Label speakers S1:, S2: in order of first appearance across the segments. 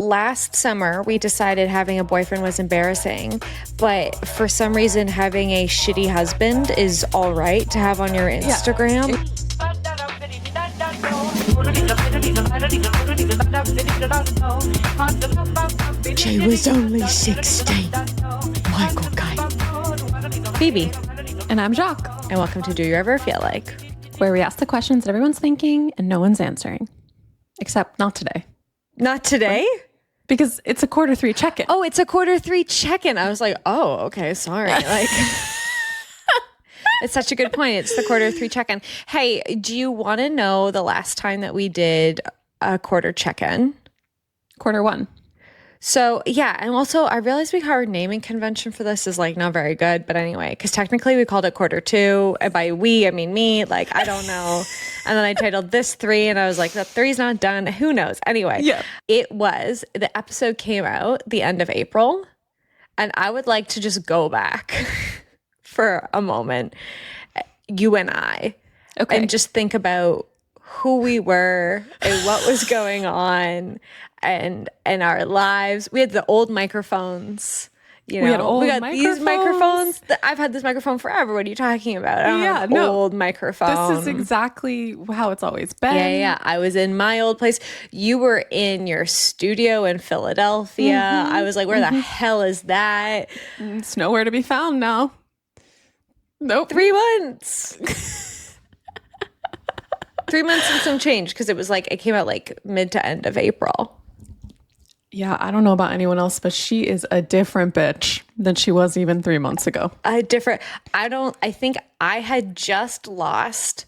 S1: last summer, we decided having a boyfriend was embarrassing, but for some reason, having a shitty husband is all right to have on your Instagram.
S2: She was only 16. Michael Caine.
S1: Phoebe.
S3: And I'm Jacques.
S1: And welcome to Do You Ever Feel Like?
S3: Where we ask the questions that everyone's thinking and no one's answering. Except not today.
S1: Not today?
S3: Because it's a Q3 check-in.
S1: Oh, it's a Q3 check-in. I was like, oh, okay, sorry. Like, it's such a good point. It's the Q3 check-in. Hey, do you want to know the last time that we did a quarter check-in?
S3: Q1.
S1: So, yeah. And also, I realized our naming convention for this is like not very good. But anyway, because technically we called it Q2. And by we, I mean me. Like, I don't know. And then I titled this 3. And I was like, that 3's not done. Who knows? Anyway, the episode came out the end of April. And I would like to just go back for a moment, you and I.
S3: Okay.
S1: And just think about who we were and what was going on. And our lives. We had the old microphones. You know, we got these microphones. I've had this microphone forever. What are you talking about? I don't have an old microphone.
S3: This is exactly how it's always been.
S1: Yeah. I was in my old place. You were in your studio in Philadelphia. Mm-hmm. I was like, where the hell is that?
S3: It's nowhere to be found now. Nope.
S1: 3 months. 3 months and some change, because it came out like mid to end of April.
S3: Yeah, I don't know about anyone else, but she is a different bitch than she was even 3 months ago.
S1: I think I had just lost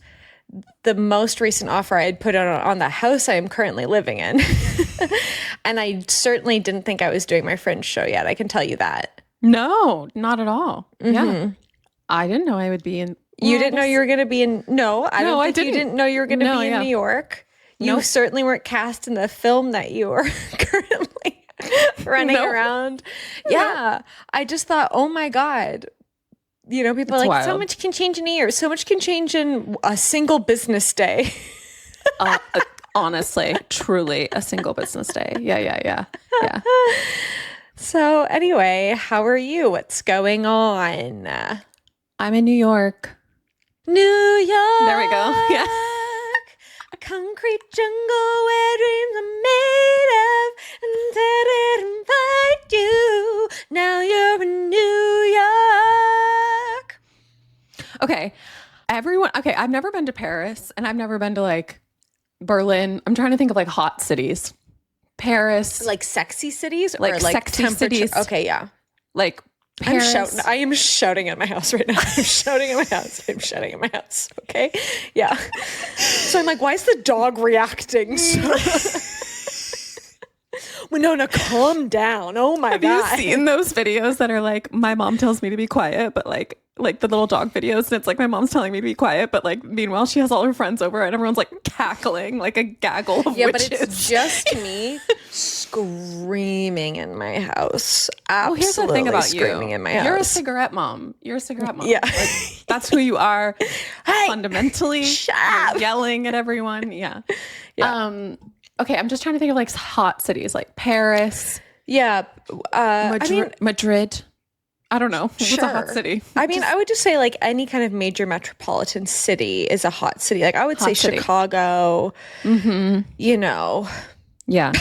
S1: the most recent offer I had put on the house I am currently living in. And I certainly didn't think I was doing my Fringe show yet. I can tell you that.
S3: No, not at all. Mm-hmm. Yeah. I didn't know I would be in.
S1: You didn't know you were going to be in. No, I don't think you didn't know you were going to be in New York. You certainly weren't cast in the film that you are currently running around. Yeah. I just thought, oh my God. You know, people are like, wild. So much can change in a year. So much can change in a single business day.
S3: Honestly, truly a single business day. Yeah.
S1: So anyway, how are you? What's going on?
S3: I'm in New York.
S1: New York.
S3: There we go. Yeah.
S1: A concrete jungle where dreams are made of, and didn't invite you. Now you're in New York.
S3: Okay. I've never been to Paris, and I've never been to like Berlin. I'm trying to think of like hot cities. Paris.
S1: Like sexy cities?
S3: Like sexy cities.
S1: Okay, yeah.
S3: Like Paris.
S1: I am shouting at my house right now. I'm shouting at my house. Okay? Yeah. So I'm like, why is the dog reacting so... Winona, calm down. Oh my God.
S3: Have you seen those videos that are like, my mom tells me to be quiet, but like the little dog videos, and it's like my mom's telling me to be quiet, but like meanwhile she has all her friends over and everyone's like cackling like a gaggle of witches.
S1: But it's just me screaming in my house. Absolutely.
S3: Here's the thing about
S1: screaming in my house.
S3: You're a cigarette mom.
S1: Yeah.
S3: Like, that's who you are.
S1: Hey,
S3: fundamentally.
S1: Shut up.
S3: Yelling at everyone. Yeah. Okay, I'm just trying to think of like hot cities like Paris.
S1: Yeah.
S3: Madrid. I don't know.
S1: Sure.
S3: What's a hot city?
S1: I mean, I would just say like any kind of major metropolitan city is a hot city. Like I would say city. Chicago, you know.
S3: Yeah.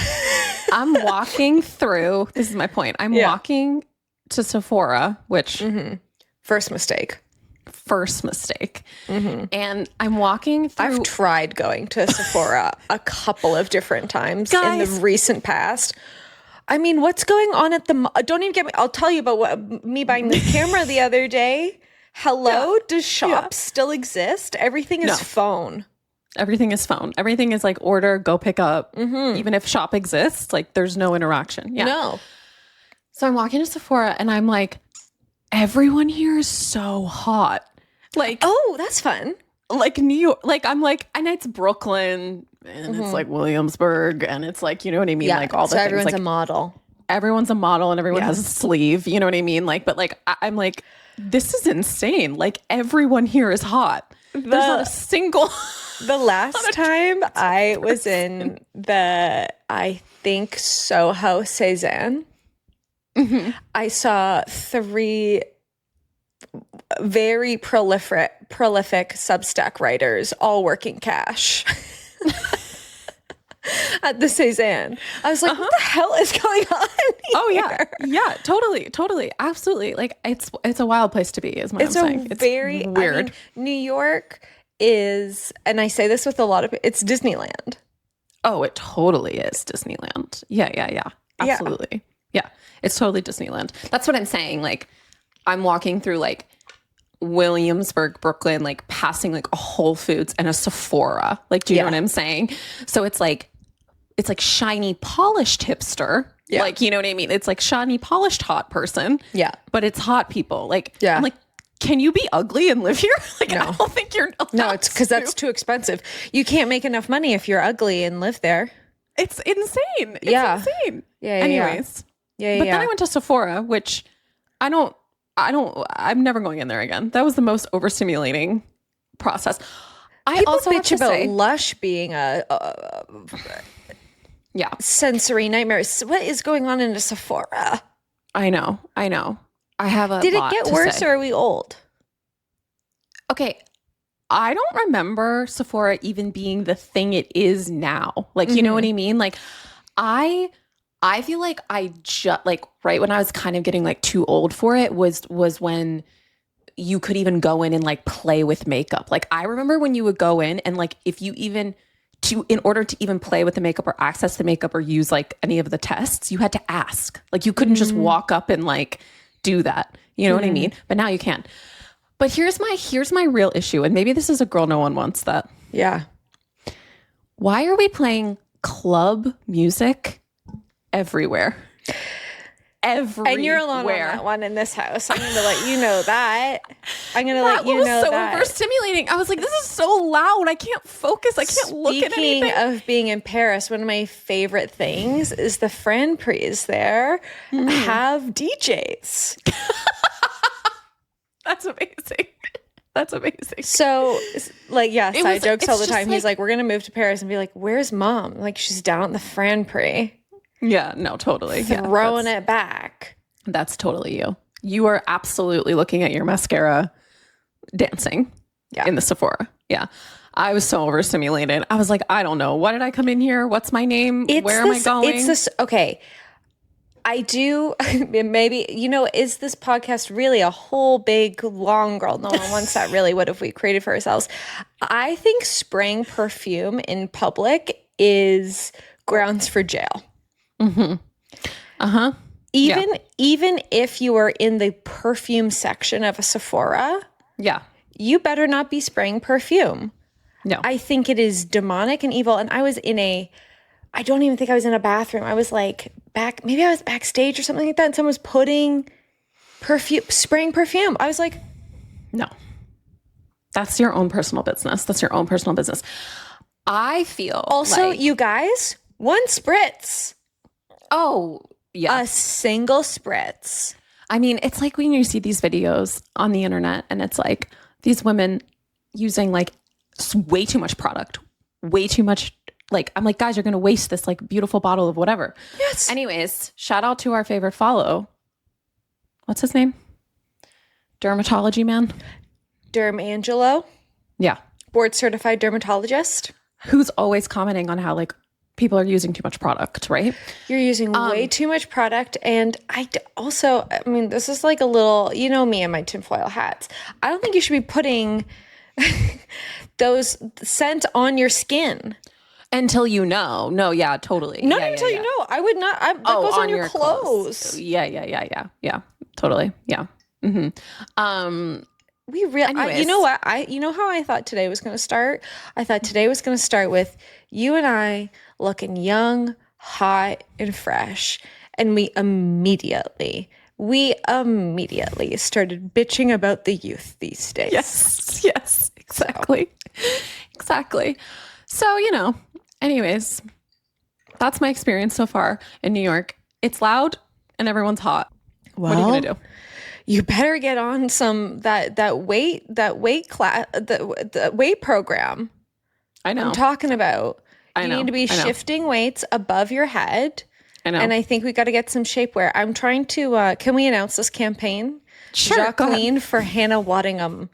S3: I'm walking through, this is my point. I'm walking to Sephora, which.
S1: First mistake.
S3: And I'm walking through.
S1: I've tried going to Sephora a couple of different times in the recent past. I mean, what's going on at the... Don't even get me... I'll tell you about me buying this camera the other day. Hello? Yeah. Does shops still exist? Everything is phone.
S3: Everything is phone. Everything is like order, go pick up. Even if shop exists, like there's no interaction. Yeah.
S1: No.
S3: So I'm walking to Sephora and I'm like, everyone here is so hot. Like,
S1: oh, that's fun.
S3: Like New York, like I'm like, and it's Brooklyn and it's like Williamsburg and it's like, you know what I mean?
S1: Yeah,
S3: like all the
S1: so
S3: things.
S1: Everyone's
S3: like,
S1: a model.
S3: Everyone's a model and everyone has a sleeve, you know what I mean? Like, but like, I'm like, this is insane. Like everyone here is hot. There's not a single
S1: The last time I was in I think Soho Cezanne, I saw 3 very prolific Substack writers all working cash at the Cezanne. I was like, what the hell is going on here?
S3: Oh yeah. Yeah, totally. Absolutely. Like it's a wild place to be, is what I'm saying. It's
S1: very
S3: weird.
S1: I mean, New York is, and I say this with a lot of, it's Disneyland.
S3: Oh, it totally is Disneyland. Yeah. Absolutely. Yeah. It's totally Disneyland. That's what I'm saying. Like, I'm walking through like Williamsburg, Brooklyn, like passing like a Whole Foods and a Sephora. Like, do you know what I'm saying? So it's like shiny, polished hipster. Yeah. Like, you know what I mean? It's like shiny, polished hot person. Yeah. But it's hot people. Like, I'm like, can you be ugly and live here? Like, no. I don't think you're allowed.
S1: No, it's because that's too expensive. You can't make enough money if you're ugly and live there.
S3: It's insane. It's insane.
S1: Yeah.
S3: Anyways.
S1: Yeah.
S3: But then I went to Sephora, which I'm never going in there again. That was the most overstimulating process.
S1: People also bitch about Lush being a sensory nightmare. What is going on in a Sephora?
S3: I know. I have a
S1: Did it get worse or are we old?
S3: Okay. I don't remember Sephora even being the thing it is now. Like, you know what I mean? Like, I feel like I just, like, right when I was kind of getting like too old for it was when you could even go in and like play with makeup. Like, I remember when you would go in and like, if you even in order to even play with the makeup or access the makeup or use like any of the tests, you had to ask. Like, you couldn't just walk up and like do that. You know what I mean? But now you can. But here's my real issue. And maybe this is a girl no one wants that.
S1: Yeah.
S3: Why are we playing club music everywhere? Everywhere.
S1: And you're alone on that one in this house. I'm going to let you know that. I'm going to let you know that.
S3: That was so overstimulating. I was like, this is so loud. I can't focus. I can't look at anything.
S1: Speaking of being in Paris, one of my favorite things is the Franprix there have DJs.
S3: That's amazing. That's amazing.
S1: So, like, side jokes all the time. He's like, we're going to move to Paris and be like, where's mom? Like, she's down at the Franprix.
S3: Yeah, no, totally.
S1: Throwing it back.
S3: That's totally you. You are absolutely looking at your mascara dancing in the Sephora. Yeah. I was so overstimulated. I was like, I don't know. Why did I come in here? What's my name? Where am I going?
S1: Okay. I do, maybe, is this podcast really a whole big, long girl? No one wants that, really. What have we created for ourselves? I think spraying perfume in public is grounds for jail.
S3: Mm-hmm. Uh-huh.
S1: Even if you are in the perfume section of a Sephora, you better not be spraying perfume. No. I think it is demonic and evil. And I was I don't even think I was in a bathroom. I was like maybe I was backstage or something like that. And someone was putting spraying perfume. I was like,
S3: no, that's your own personal business. I feel
S1: also, like, you guys, 1 spritz.
S3: Oh, yeah.
S1: A single spritz.
S3: I mean, it's like when you see these videos on the internet and it's like these women using like way too much product, way too much. Like, I'm like, guys, you're going to waste this like beautiful bottle of whatever.
S1: Yes.
S3: Anyways, shout out to our favorite follow. What's his name? Dermatology man.
S1: Derm Angelo.
S3: Yeah.
S1: Board certified dermatologist.
S3: Who's always commenting on how like people are using too much product, right?
S1: You're using way too much product. And I mean, this is like a little, me and my tinfoil hats. I don't think you should be putting those scent on your skin.
S3: Until you know. No, yeah, totally.
S1: Not until you know. I would not. That goes on your clothes.
S3: Yeah. Totally. Yeah. Mm-hmm.
S1: We really, you know what? You know how I thought today was going to start? I thought today was going to start with you and I looking young, hot, and fresh. And we immediately started bitching about the youth these days.
S3: Yes, exactly. Exactly. So, anyways, that's my experience so far in New York. It's loud and everyone's hot. Well, what are you going to do?
S1: You better get on the weight program.
S3: I know.
S1: I'm talking about.
S3: I know.
S1: You need to be shifting weights above your head.
S3: I know.
S1: And I think we got to get some shapewear. I'm trying to, can we announce this campaign?
S3: Sure,
S1: Jacqueline for Hannah Waddingham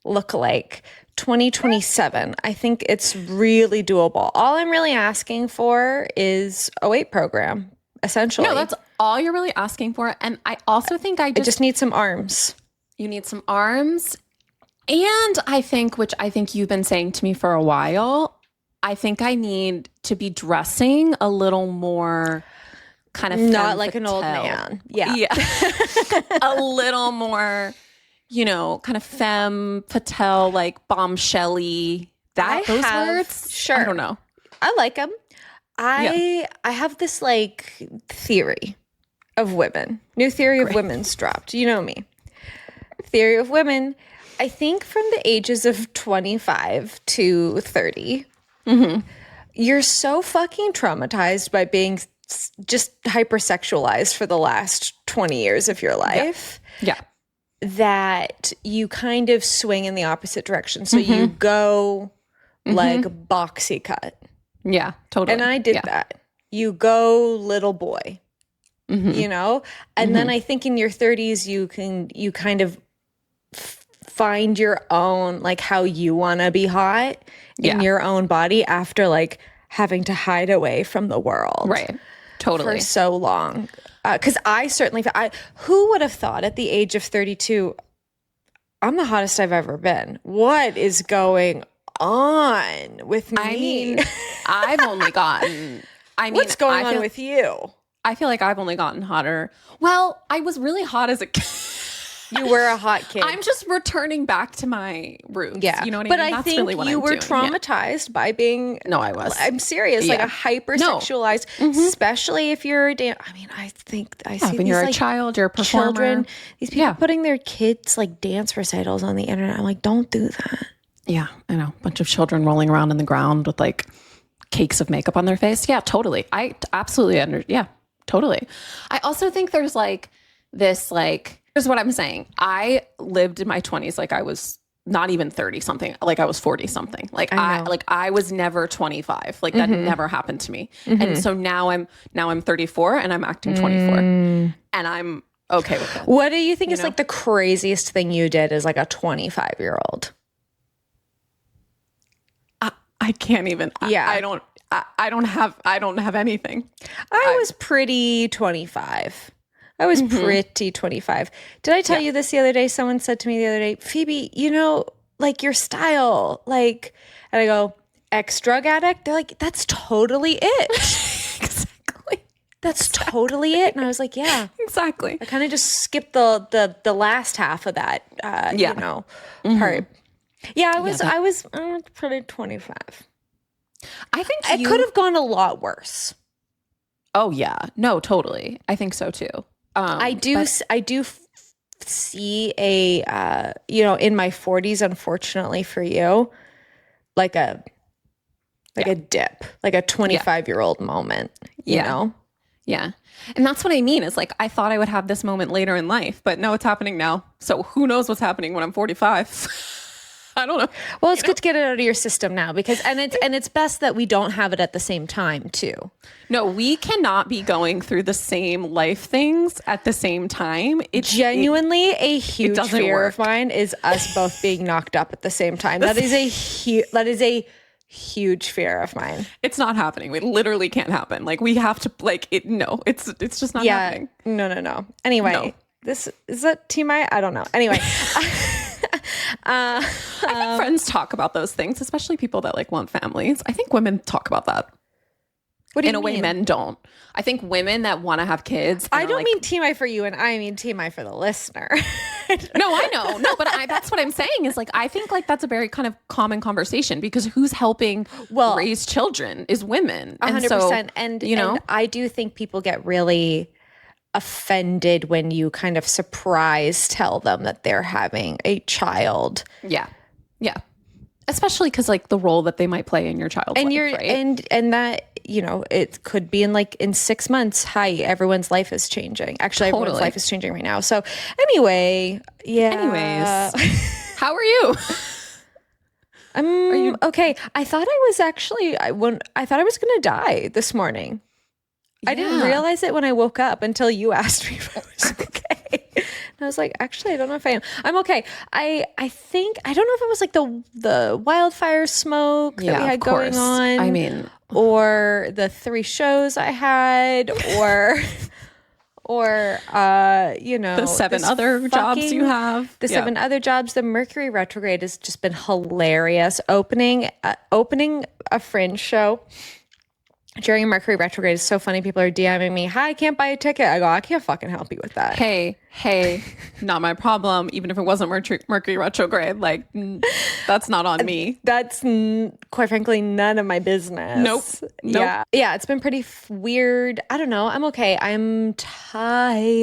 S1: lookalike 2027. I think it's really doable. All I'm really asking for is a weight program, essentially.
S3: No, that's all you're really asking for. And I also think I
S1: just need some arms.
S3: You need some arms. And I think, which I think you've been saying to me for a while, I think I need to be dressing a little more kind of
S1: not like an old man. Yeah.
S3: A little more, you know, kind of femme fatale, like bombshelly. Those words?
S1: Sure.
S3: I don't know.
S1: I like them. I have this like theory of women. New theory of women's dropped. You know me. Theory of women. I think from the ages of 25 to 30, you're so fucking traumatized by being just hypersexualized for the last 20 years of your life.
S3: Yeah.
S1: That you kind of swing in the opposite direction. So you go like boxy cut.
S3: Yeah, totally.
S1: And I did that. You go little boy, you know? And then I think in your 30s, you kind of find your own, like how you want to be hot in your own body after like having to hide away from the world.
S3: Right. Totally.
S1: For so long. Because I certainly, who would have thought at the age of 32, I'm the hottest I've ever been. What is going on with me?
S3: I mean, I've only gotten,
S1: what's going on with you?
S3: I feel like I've only gotten hotter. Well, I was really hot as a kid.
S1: You were a hot kid.
S3: I'm just returning back to my roots.
S1: Yeah.
S3: You know what I mean?
S1: But I
S3: That's
S1: think
S3: really what
S1: you
S3: I'm
S1: were
S3: doing.
S1: traumatized by being.
S3: No, I was.
S1: I'm serious. Like a hypersexualized, especially if you're I mean, I see
S3: when
S1: these
S3: you're
S1: like
S3: a child, you're a performer.
S1: children, these people putting their kids like dance recitals on the internet. I'm like, don't do that.
S3: Yeah, I know. A bunch of children rolling around in the ground with like cakes of makeup on their face. Yeah, totally. I absolutely totally. I also think there's like this like, here's what I'm saying. I lived in my 20s like I was not even 30 something, like I was 40 something. Like I was never 25. Like that never happened to me. And so now I'm 34 and I'm acting 24. And I'm okay with it.
S1: What do you think is like the craziest thing you did as like a 25-year-old?
S3: I can't even.
S1: Yeah.
S3: I don't have anything.
S1: I was pretty 25. I was pretty 25. Did I tell you this the other day? Someone said to me the other day, Phoebe, you know, like your style, like, and I go, ex-drug addict? They're like, that's totally it.
S3: Exactly.
S1: That's totally it. And I was like, yeah.
S3: Exactly.
S1: I kind of just skipped the last half of that, you know, part. Yeah, I was pretty 25.
S3: I think
S1: I could have gone a lot worse.
S3: Oh yeah, no, totally. I think so too.
S1: I do see a you know, in my 40s, unfortunately for you, like a dip, like a 25-year-old moment. You know. Yeah.
S3: And that's what I mean is like I thought I would have this moment later in life, but no, it's happening now. So who knows what's happening when I'm 45? I don't know.
S1: Well, it's good to get it out of your system now because it's best that we don't have it at the same time too.
S3: No, we cannot be going through the same life things at the same time.
S1: Genuinely a huge fear of mine is us both being knocked up at the same time. That is a huge fear of mine.
S3: It's not happening. It literally can't happen. Like we have to like it. No, it's just not happening.
S1: No. Anyway, this is that TMI. I don't know. Anyway.
S3: I think friends talk about those things, especially people that like want families. I think women talk about that.
S1: What do you
S3: mean? In a way men don't. I think women that want to have kids.
S1: I don't mean TMI for you, and I mean TMI for the listener.
S3: No, I know. No, but that's what I'm saying is like, I think like that's a very kind of common conversation because who's helping raise children is women.
S1: 100%. And, you know, and I do think people get really offended when you kind of surprise tell them that they're having a child.
S3: Yeah. Especially because like the role that they might play in your child's
S1: and
S3: life, right?
S1: And that, you know, it could be in 6 months. Hi, everyone's life is changing. Actually, everyone's life is changing right now. So anyway, yeah.
S3: Anyways, how are you?
S1: Okay. I thought I was actually I thought I was going to die this morning. I didn't realize it when I woke up until you asked me if I was okay. And I was like, actually, I don't know if I am. I'm okay. I think I don't know if it was like the wildfire smoke that we had going on.
S3: I mean,
S1: or the 3 shows I had, or
S3: the 7 other jobs you have.
S1: The 7 other jobs. The Mercury retrograde has just been hilarious. Opening a Fringe show during Mercury retrograde is so funny. People are DMing me, "Hi, I can't buy a ticket." I go, "I can't fucking help you with that."
S3: Hey, not my problem. Even if it wasn't Mercury retrograde, like that's not on me.
S1: That's quite frankly none of my business.
S3: Nope.
S1: Yeah. It's been pretty weird. I don't know. I'm okay. I'm tired.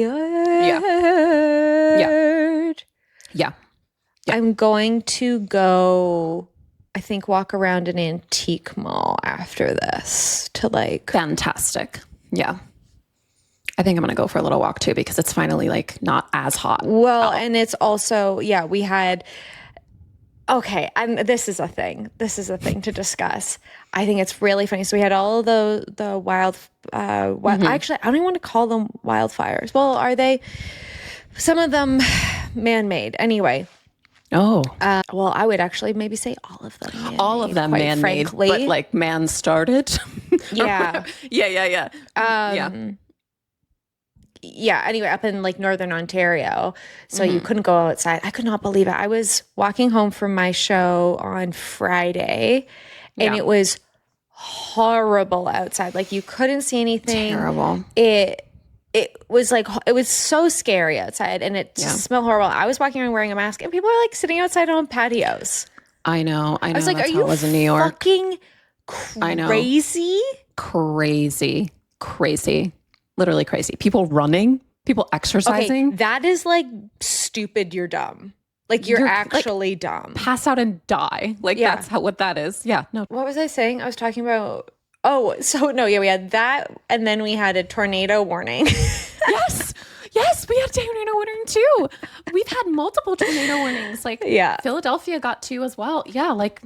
S3: Yeah.
S1: I'm going to go, I think, walk around an antique mall after this to like.
S3: Fantastic. Yeah. I think I'm going to go for a little walk too, because it's finally like not as hot.
S1: Well, and it's also, we had, okay. This is a thing to discuss. I think it's really funny. So we had all of the wild, actually, I don't even want to call them wildfires. Well, are they, some of them man-made anyway.
S3: Oh.
S1: Well, I would actually maybe say all of them man-made.
S3: All of them man-made, but like man-started.
S1: Yeah.
S3: Yeah.
S1: Yeah, anyway, up in like Northern Ontario. So you couldn't go outside. I could not believe it. I was walking home from my show on Friday and it was horrible outside. Like you couldn't see anything.
S3: Terrible.
S1: It was like, it was so scary outside and it smelled horrible. I was walking around wearing a mask and people are like sitting outside on patios.
S3: I know.
S1: I was like,
S3: That's
S1: are
S3: how
S1: you
S3: it was in New York.
S1: Fucking
S3: crazy? Crazy. Literally crazy. People running, people exercising.
S1: Okay, that is like stupid. You're dumb. Like you're actually like, dumb.
S3: Pass out and die. Like that's what that is. Yeah. No.
S1: What was I saying? I was talking about. Oh, so no, we had that, and then we had a tornado warning.
S3: Yes, we had tornado warning too. We've had multiple tornado warnings. Like Philadelphia got 2 as well. Yeah, like.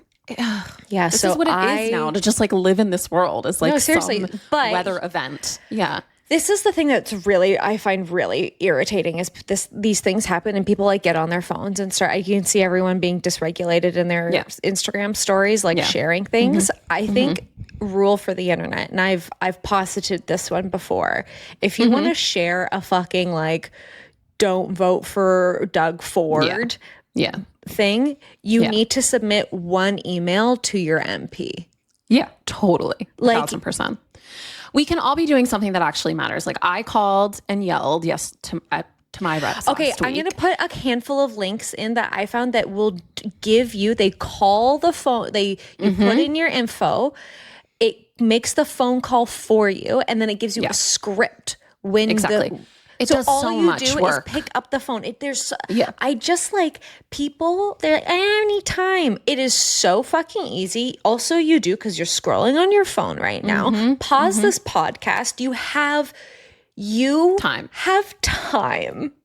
S1: Yeah,
S3: this
S1: so
S3: is what it is now to just like live in this world. Is like seriously, some weather event. Yeah.
S1: This is the thing that's really, I find really irritating is these things happen and people like get on their phones and start, you can see everyone being dysregulated in their Instagram stories, like sharing things. I think rule for the internet, and I've posited this one before. If you want to share a fucking like, don't vote for Doug Ford thing, you need to submit one email to your MP.
S3: Yeah, totally.
S1: Like
S3: 1,000%. We can all be doing something that actually matters. Like I called and yelled to my reps.
S1: Okay, I'm going to put a handful of links in that I found that will give you, they call the phone, you put in your info, it makes the phone call for you, and then it gives you a script when
S3: it does so much work.
S1: Is pick up the phone. I just like people there any time. It is so fucking easy. Also, you do because you're scrolling on your phone right now. Pause this podcast. You have time.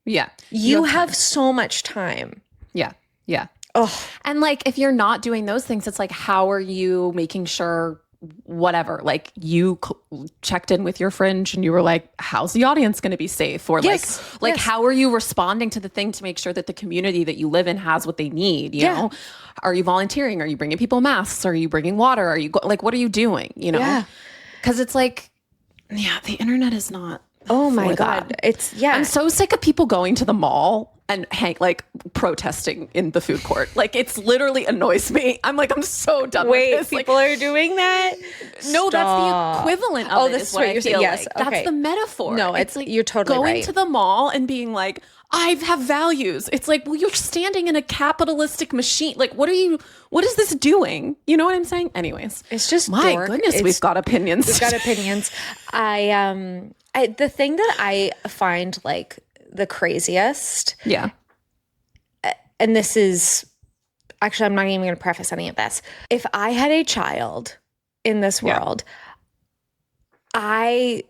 S3: Yeah,
S1: you have so much time.
S3: Yeah.
S1: Oh,
S3: and like if you're not doing those things, it's like how are you making sure? Whatever, like you checked in with your Fringe and you were like, how's the audience going to be safe? Or like how are you responding to the thing to make sure that the community that you live in has what they need? You know, are you volunteering? Are you bringing people masks? Are you bringing water? Are you like, what are you doing? You know, because it's like, the internet is not.
S1: Oh my God. It's
S3: I'm so sick of people going to the mall and like protesting in the food court. Like it's literally annoys me. I'm so done with this.
S1: People are doing that?
S3: No, that's the equivalent of
S1: this is what you're saying. Yes,
S3: like. That's the metaphor.
S1: No, it's like you're totally
S3: going
S1: right.
S3: to the mall and being like, I have values. It's like, well, you're standing in a capitalistic machine. Like, what is this doing? You know what I'm saying? Anyways,
S1: it's just
S3: my goodness, we've got opinions.
S1: We've got opinions. The thing that I find like the craziest.
S3: Yeah.
S1: And this is actually, I'm not even going to preface any of this. If I had a child in this world, I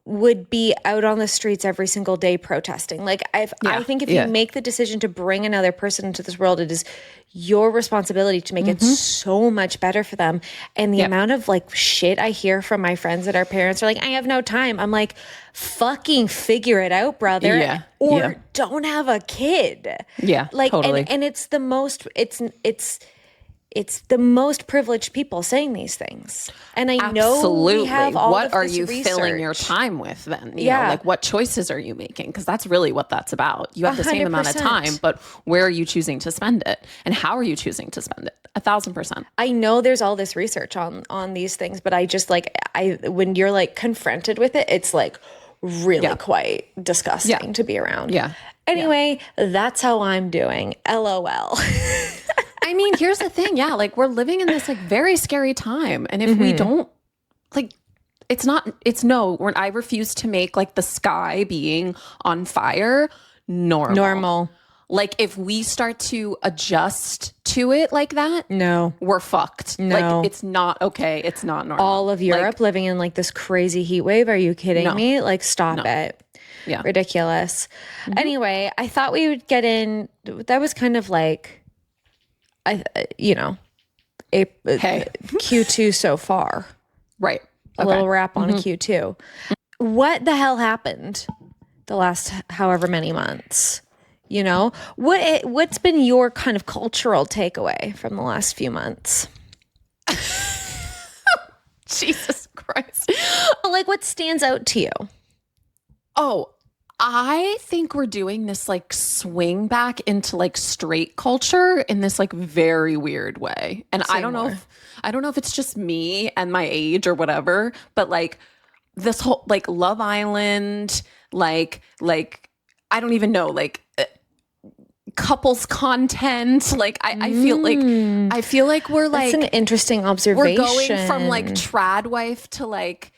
S1: would be out on the streets every single day protesting. Like I think if you make the decision to bring another person into this world, it is your responsibility to make it so much better for them. And the amount of like shit I hear from my friends that our parents are like, I have no time. I'm like, fucking figure it out, brother.
S3: Yeah.
S1: Or don't have a kid.
S3: Yeah.
S1: Like,
S3: totally.
S1: and it's the most, it's the most privileged people saying these things. And I know we have all
S3: what
S1: of
S3: are
S1: this
S3: you
S1: research.
S3: filling your time with then? You know, like what choices are you making? Because that's really what that's about. You have the same amount of
S1: 100%.
S3: time, but where are you choosing to spend it? And how are you choosing to spend it? 1,000%.
S1: I know there's all this research on these things, but I just like, when you're like confronted with it, it's like really quite disgusting to be around.
S3: Yeah.
S1: Anyway, that's how I'm doing. LOL.
S3: I mean, here's the thing. Yeah. Like we're living in this like very scary time. And if we don't like, I refuse to make like the sky being on fire normal. Like if we start to adjust to it like that,
S1: No.
S3: we're fucked.
S1: No.
S3: Like it's not okay. It's not normal.
S1: All of Europe living in like this crazy heat wave. Are you kidding me? Like stop it.
S3: Yeah.
S1: Ridiculous. Anyway, I thought we would get in. That was kind of like, Q2 so far.
S3: Right.
S1: A little wrap on Q2. What the hell happened the last however many months? You know, what's been your kind of cultural takeaway from the last few months?
S3: Jesus Christ.
S1: Like what stands out to you?
S3: Oh, I think we're doing this like swing back into like straight culture in this like very weird way. And I don't know if it's just me and my age or whatever, but like this whole like Love Island, like I don't even know, like couples content. Like I feel like we're like,
S1: that's an interesting observation.
S3: we're going from like trad wife to like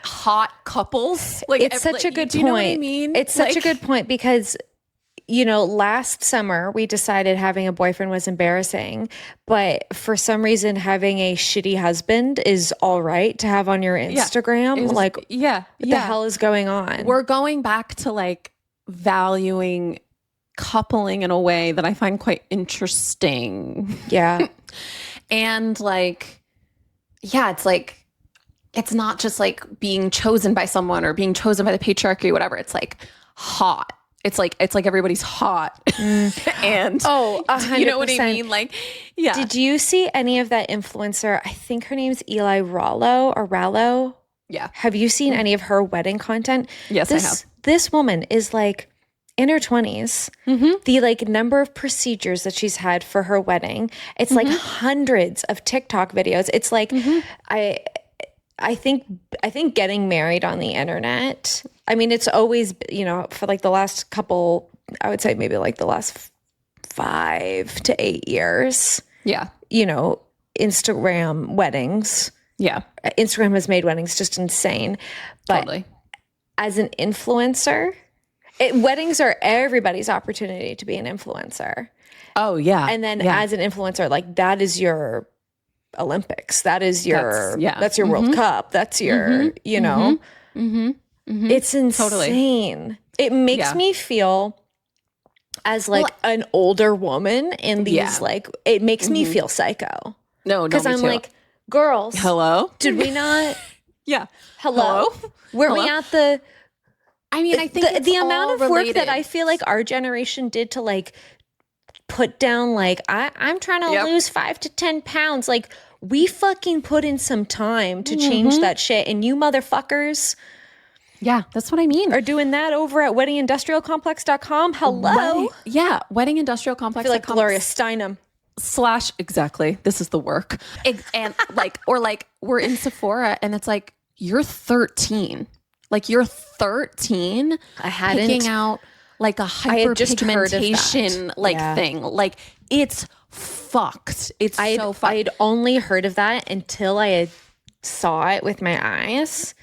S3: hot couples. Like
S1: it's such a good point.
S3: Do you know what I mean?
S1: It's such a good point because, you know, last summer we decided having a boyfriend was embarrassing, but for some reason having a shitty husband is all right to have on your Instagram. What the hell is going on?
S3: We're going back to like valuing coupling in a way that I find quite interesting.
S1: Yeah.
S3: And like, it's like, it's not just like being chosen by someone or being chosen by the patriarchy or whatever. It's like hot. It's like everybody's hot. And
S1: 100%.
S3: you know what I mean? Like, yeah.
S1: Did you see any of that influencer? I think her name's Eli Rallo.
S3: Yeah.
S1: Have you seen any of her wedding content?
S3: Yes, I have.
S1: This woman is like in her 20s. The like number of procedures that she's had for her wedding, it's like hundreds of TikTok videos. It's like I think getting married on the internet, I mean, it's always, you know, for like the last couple, I would say maybe like the last 5 to 8 years.
S3: Yeah.
S1: You know, Instagram weddings.
S3: Yeah.
S1: Instagram has made weddings just insane. But
S3: totally.
S1: As an influencer, weddings are everybody's opportunity to be an influencer.
S3: Oh, yeah.
S1: And then as an influencer, like that is your Olympics. That is your that's your World Cup. That's your, you know. It's insane.
S3: Totally.
S1: It makes me feel as like an older woman in these like it makes me feel psycho.
S3: No,
S1: because I'm like, girls,
S3: hello?
S1: Did we not
S3: Hello?
S1: Were we at the
S3: I mean, I think
S1: the amount of work that I feel like our generation did to like put down like I'm trying to lose 5 to 10 pounds. Like we fucking put in some time to change that shit, and you motherfuckers
S3: that's what I mean.
S1: are doing that over at weddingindustrialcomplex.com. Hello.
S3: Weddingindustrialcomplex.com.
S1: I feel like Gloria Steinem.
S3: / exactly. This is the work. And like, or like we're in Sephora and it's like, you're 13. Like you're 13.
S1: I hadn't
S3: picking out like a hyperpigmentation like thing. Like it's fucked. It's so fucked.
S1: I'd only heard of that until I had saw it with my eyes.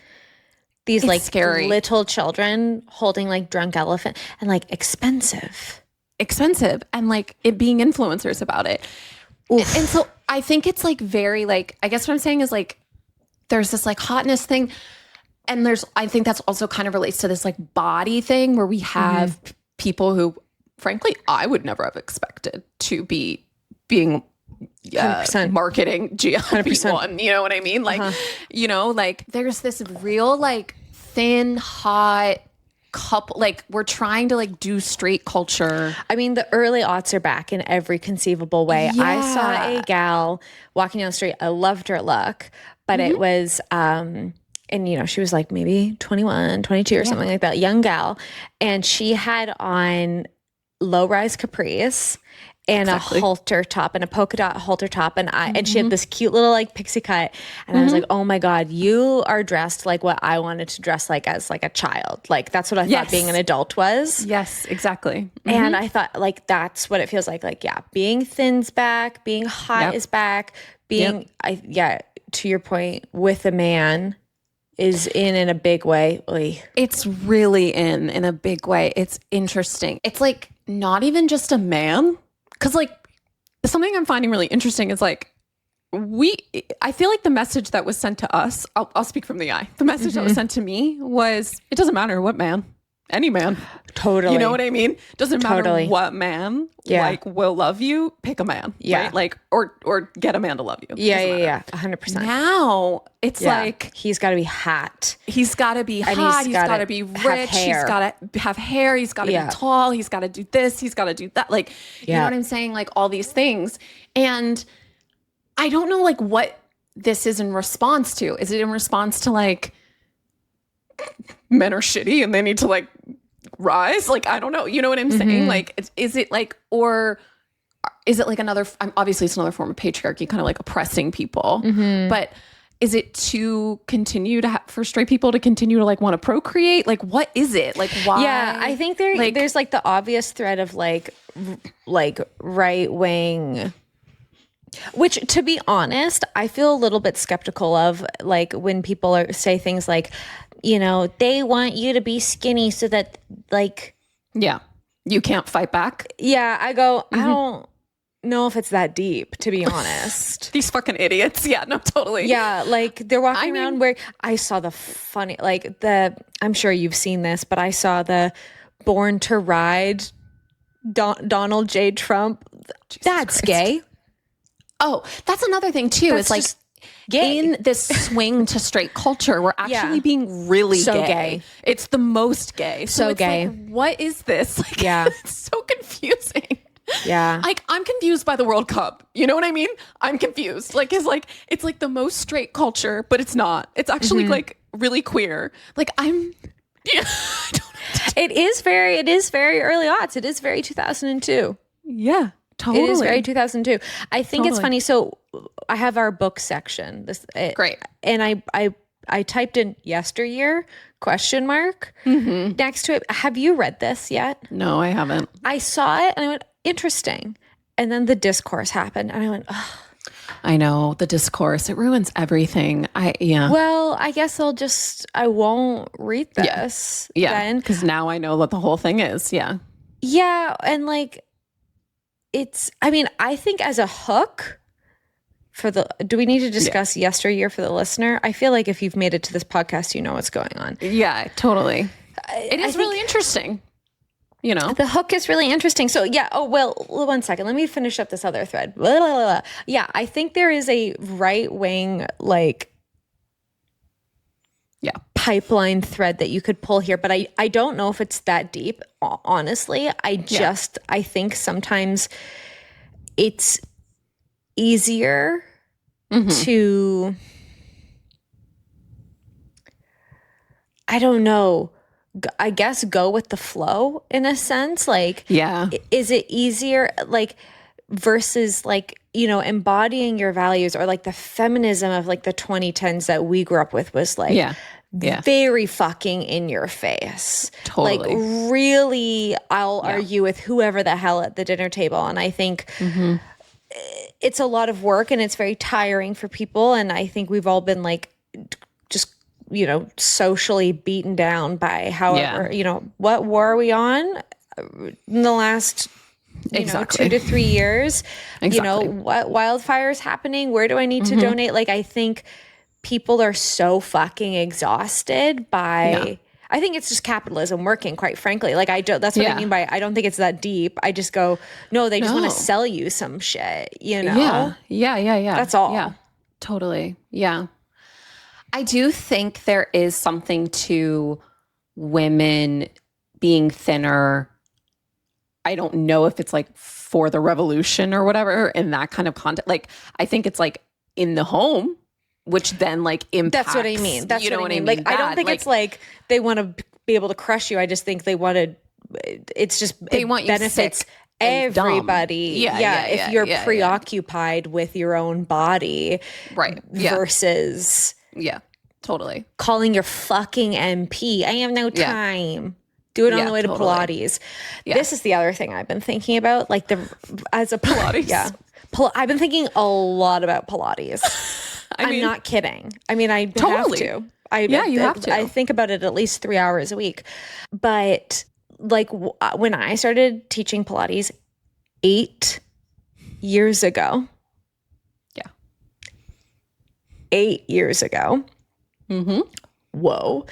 S1: These like
S3: scary
S1: little children holding like drunk elephant and like expensive
S3: and like it being influencers about it. Oof. And so I think it's like very like, I guess what I'm saying is like there's this like hotness thing, And I think that's also kind of relates to this like body thing where we have people who, frankly, I would never have expected to be being
S1: 100%.
S3: Marketing GLP-1. You know what I mean? Like, you know, like there's this real like thin, hot couple, like we're trying to like do straight culture.
S1: I mean, the early aughts are back in every conceivable way.
S3: Yeah.
S1: I saw a gal walking down the street. I loved her look, but it was, and you know, she was like maybe 21, 22 or something like that, young gal. And she had on low-rise capris and a halter top and a polka dot halter top. And and she had this cute little like pixie cut. And I was like, oh my God, you are dressed like what I wanted to dress like as like a child. Like that's what I thought being an adult was.
S3: Yes, exactly.
S1: And I thought like, that's what it feels like. Like, yeah, being thin's back, being hot is back, being, to your point, with a man is in a big way. Oy.
S3: It's really in a big way. It's interesting. It's like not even just a man. Because like something I'm finding really interesting is like I feel like the message that was sent to us, I'll speak from the eye. The message that was sent to me was, it doesn't matter what man, any man.
S1: Totally.
S3: You know what I mean? Doesn't matter what man like will love you, pick a man.
S1: Yeah.
S3: Right? Like, or get a man to love you.
S1: Yeah. 100%.
S3: Now it's like,
S1: he's got to be hot.
S3: He's got to be hot. He's got to be rich. He's got to have hair. He's got to be tall. He's got to do this. He's got to do that. Like, you know what I'm saying? Like all these things. And I don't know like what this is in response to. Is it in response to like men are shitty and they need to like rise? Like, I don't know. You know what I'm saying? Like, is it like, or is it like another, obviously it's another form of patriarchy, kind of like oppressing people, but is it to continue to for straight people to continue to like want to procreate? Like, what is it? Like, why?
S1: Yeah, I think there's like the obvious thread of like right wing, which to be honest, I feel a little bit skeptical of, like when people say things like, you know, they want you to be skinny so that like,
S3: you can't fight back.
S1: Yeah, I go, I don't know if it's that deep, to be honest.
S3: These fucking idiots. Yeah, no, totally.
S1: Yeah, like they're walking around where I saw the funny, like I'm sure you've seen this, but I saw the Born to Ride Donald J. Trump. That's gay.
S3: Oh, that's another thing too.
S1: That's
S3: it's like gay. In this swing to straight culture, we're actually being really gay. It's the most gay.
S1: So gay.
S3: Like, what is this? Like, it's so confusing.
S1: Yeah.
S3: Like I'm confused by the World Cup. You know what I mean? I'm confused. Like it's like the most straight culture, but it's not. It's actually like really queer. Like
S1: it is very early aughts. It is very 2002.
S3: Yeah. Totally.
S1: It is very 2002. I think it's funny. So I have our book section.
S3: Great.
S1: And I typed in Yesteryear ? Next to it. Have you read this yet?
S3: No, I haven't.
S1: I saw it and I went, interesting. And then the Discourse happened and I went, oh.
S3: I know, the Discourse. It ruins everything.
S1: Well, I guess I won't read this.
S3: Yeah. Because now I know what the whole thing is. Yeah.
S1: Yeah. And like, I think as a hook do we need to discuss Yesteryear for the listener? I feel like if you've made it to this podcast, you know what's going on.
S3: Yeah, totally. It is really interesting. You know,
S1: the hook is really interesting. So yeah. Oh, well, 1 second. Let me finish up this other thread. Blah, blah, blah. Yeah. I think there is a right wing, like, pipeline thread that you could pull here, but I don't know if it's that deep. Honestly, I think sometimes it's easier to, I don't know, I guess go with the flow in a sense. Like, is it easier, like, versus like, you know, embodying your values, or like the feminism of like the 2010s that we grew up with was like, very fucking in your face.
S3: Totally.
S1: Like really, I'll argue with whoever the hell at the dinner table. And I think it's a lot of work and it's very tiring for people. And I think we've all been like, just, you know, socially beaten down by however, you know, what war are we on in the last, you know, 2 to 3 years, you know, what wildfires happening? Where do I need to donate? Like, I think people are so fucking exhausted by I think it's just capitalism working, quite frankly. Like that's what I mean by I don't think it's that deep. I just go, no, they just want to sell you some shit, you know?
S3: Yeah.
S1: That's all.
S3: Yeah, totally. Yeah. I do think there is something to women being thinner. I don't know if it's like for the revolution or whatever in that kind of context. Like, I think it's like in the home, which then like impacts.
S1: That's what I mean. That's what I mean. Like, I don't think it's like they want to be able to crush you. I just think they wanted, it's just,
S3: they want you
S1: benefits
S3: sick and
S1: everybody.
S3: dumb.
S1: If you're preoccupied with your own body.
S3: Right.
S1: Versus.
S3: Yeah, totally.
S1: Calling your fucking MP. I have no time. Do it on the way to Pilates. Yeah. This is the other thing I've been thinking about. Like as a
S3: Pilates.
S1: I've been thinking a lot about Pilates. I'm not kidding. I mean, I have to. You have to. I think about it at least 3 hours a week. But like when I started teaching Pilates 8 years ago.
S3: Yeah.
S1: 8 years ago.
S3: Mm-hmm.
S1: Whoa.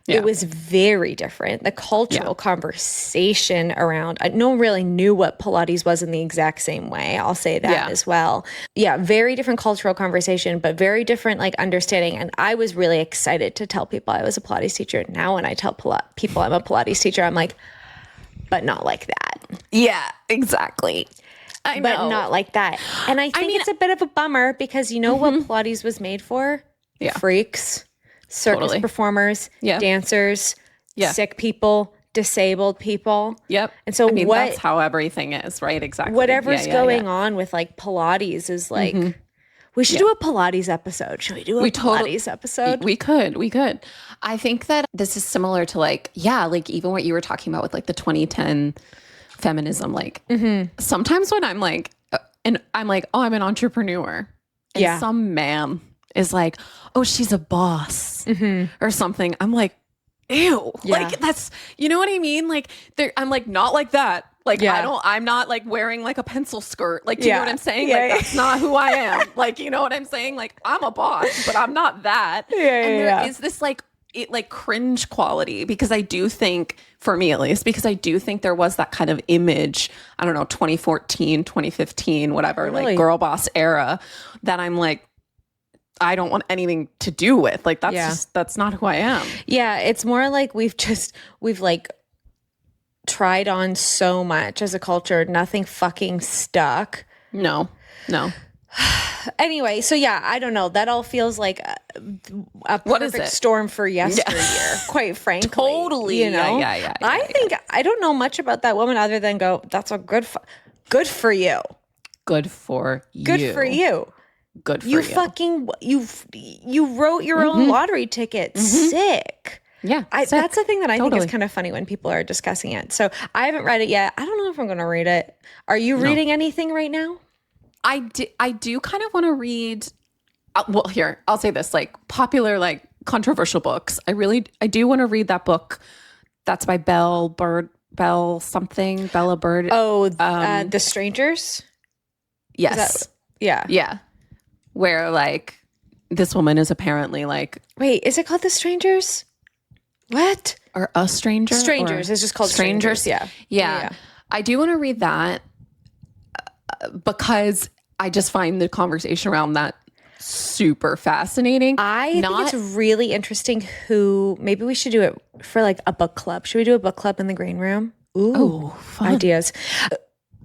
S1: It was very different. The cultural conversation around, no one really knew what Pilates was in the exact same way. I'll say that as well. Yeah, very different cultural conversation, but very different like understanding. And I was really excited to tell people I was a Pilates teacher. Now when I tell people I'm a Pilates teacher, I'm like, but not like that.
S3: Yeah, exactly. I know.
S1: But not like that. And I think it's a bit of a bummer because you know what Pilates was made for?
S3: Yeah.
S1: Freaks. Circus performers, dancers, sick people, disabled people.
S3: Yep.
S1: And so
S3: that's how everything is, right? Exactly.
S1: Whatever's going on with like Pilates is like, we should do a Pilates episode. Should we do a Pilates episode?
S3: We could. I think that this is similar to like even what you were talking about with like the 2010 feminism. Like sometimes when I'm like, oh, I'm an entrepreneur. And some man is like, oh, she's a boss or something. I'm like, ew. Like that's, you know what I mean? Like I'm like, not like that. Like I'm not like wearing like a pencil skirt. Like, do you know what I'm saying? Like that's not who I am. Like, you know what I'm saying? Like I'm a boss, but I'm not that. And there is this like, cringe quality because I do think, for me at least, because I do think there was that kind of image, I don't know, 2014, 2015, whatever, like girl boss era that I'm like, I don't want anything to do with. Like that's not who I am.
S1: Yeah, it's more like we've like tried on so much as a culture, nothing fucking stuck.
S3: No.
S1: Anyway, so I don't know. That all feels like a perfect storm for yesteryear, quite frankly.
S3: Totally.
S1: You know?
S3: Yeah.
S1: I think I don't know much about that woman other than go, that's a good for you.
S3: Good for you.
S1: Good for you.
S3: Good for you.
S1: You wrote your own lottery ticket. Sick.
S3: Yeah.
S1: That's the thing that I think is kind of funny when people are discussing it. So I haven't read it yet. I don't know if I'm going to read it. Are you reading anything right now?
S3: I do kind of want to read. Well, here, I'll say this, like popular, like controversial books. I do want to read that book. That's by Bella Bird.
S1: Oh, The Strangers?
S3: Yes.
S1: Yeah.
S3: Where like this woman is apparently like,
S1: wait, is it called The Strangers? What?
S3: Or A Stranger?
S1: Strangers. It's just called Strangers. Yeah.
S3: I do want to read that because I just find the conversation around that super fascinating.
S1: I think it's really interesting maybe we should do it for like a book club. Should we do a book club in the green room? Ooh,
S3: fun.
S1: Ideas.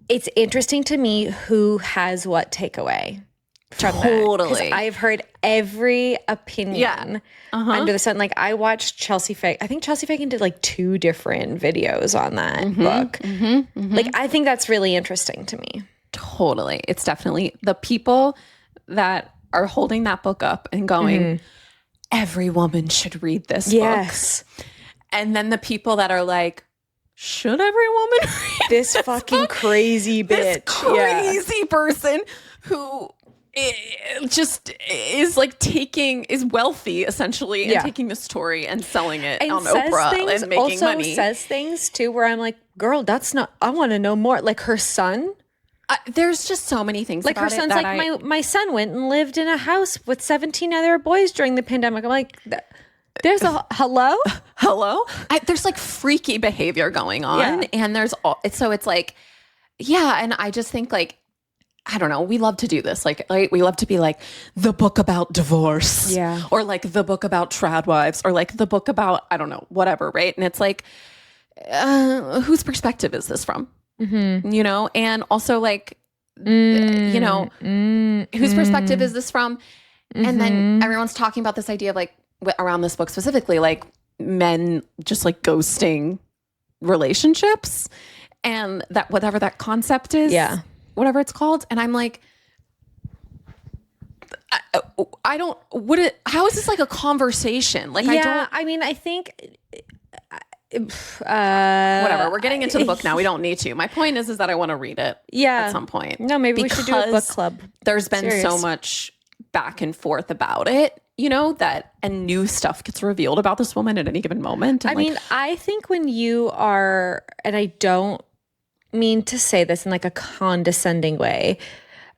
S1: It's interesting to me who has what takeaway from that. 'Cause I've heard every opinion under the sun. Like I watched Chelsea Fagan. I think Chelsea Fagan did like 2 different videos on that book. Like I think that's really interesting to me.
S3: Totally. It's definitely the people that are holding that book up and going, every woman should read this book. And then the people that are like, should every woman read
S1: this fucking book? Crazy bitch.
S3: This crazy person who just is like is wealthy essentially and taking the story and selling it
S1: and
S3: on Oprah and making money.
S1: Says things too where I'm like, girl, that's not, I want to know more. Like her son.
S3: There's just so many things
S1: Like
S3: about
S1: her son's
S3: it that
S1: like, my son went and lived in a house with 17 other boys during the pandemic. I'm like, there's a hello?
S3: Hello? There's like freaky behavior going on. And there's so it's like, yeah. And I just think like, I don't know. We love to do this. Like we love to be like the book about divorce, or like the book about trad wives, or like the book about, I don't know, whatever. Right. And it's like, whose perspective is this from? You know? And also like, you know, whose perspective is this from? And then everyone's talking about this idea of like around this book specifically, like men just like ghosting relationships, and that whatever that concept is. Yeah. Whatever it's called. And I'm like, I don't, how is this like a conversation? Like, I
S1: mean, I think,
S3: whatever. We're getting into the book now. We don't need to. My point is that I want to read it at some point.
S1: No, maybe we should do a book club.
S3: There's been so much back and forth about it, you know, and new stuff gets revealed about this woman at any given moment.
S1: I mean, I think when you are, and I don't mean to say this in like a condescending way.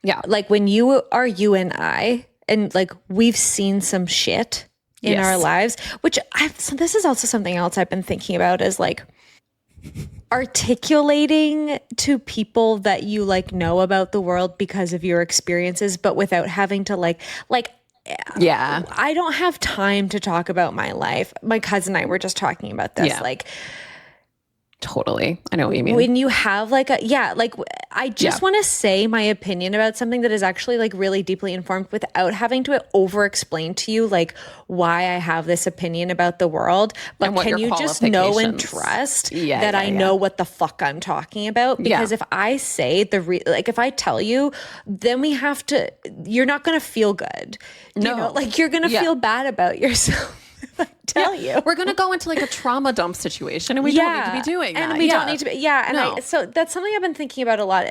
S1: Yeah. Like when you are you and I, and like we've seen some shit in our lives, which so this is also something else I've been thinking about, is like articulating to people that you like know about the world because of your experiences, but without having to like, I don't have time to talk about my life. My cousin and I were just talking about this. Like,
S3: totally. I know what you mean.
S1: When you have like I just want to say my opinion about something that is actually like really deeply informed without having to over explain to you like why I have this opinion about the world. But can you just know and trust that I know what the fuck I'm talking about? Because if I say if I tell you, then you're not going to feel good. No. You know? Like you're going to feel bad about yourself. You
S3: we're gonna go into like a trauma dump situation, and we don't need to be doing that,
S1: and we don't need to be so that's something I've been thinking about a lot,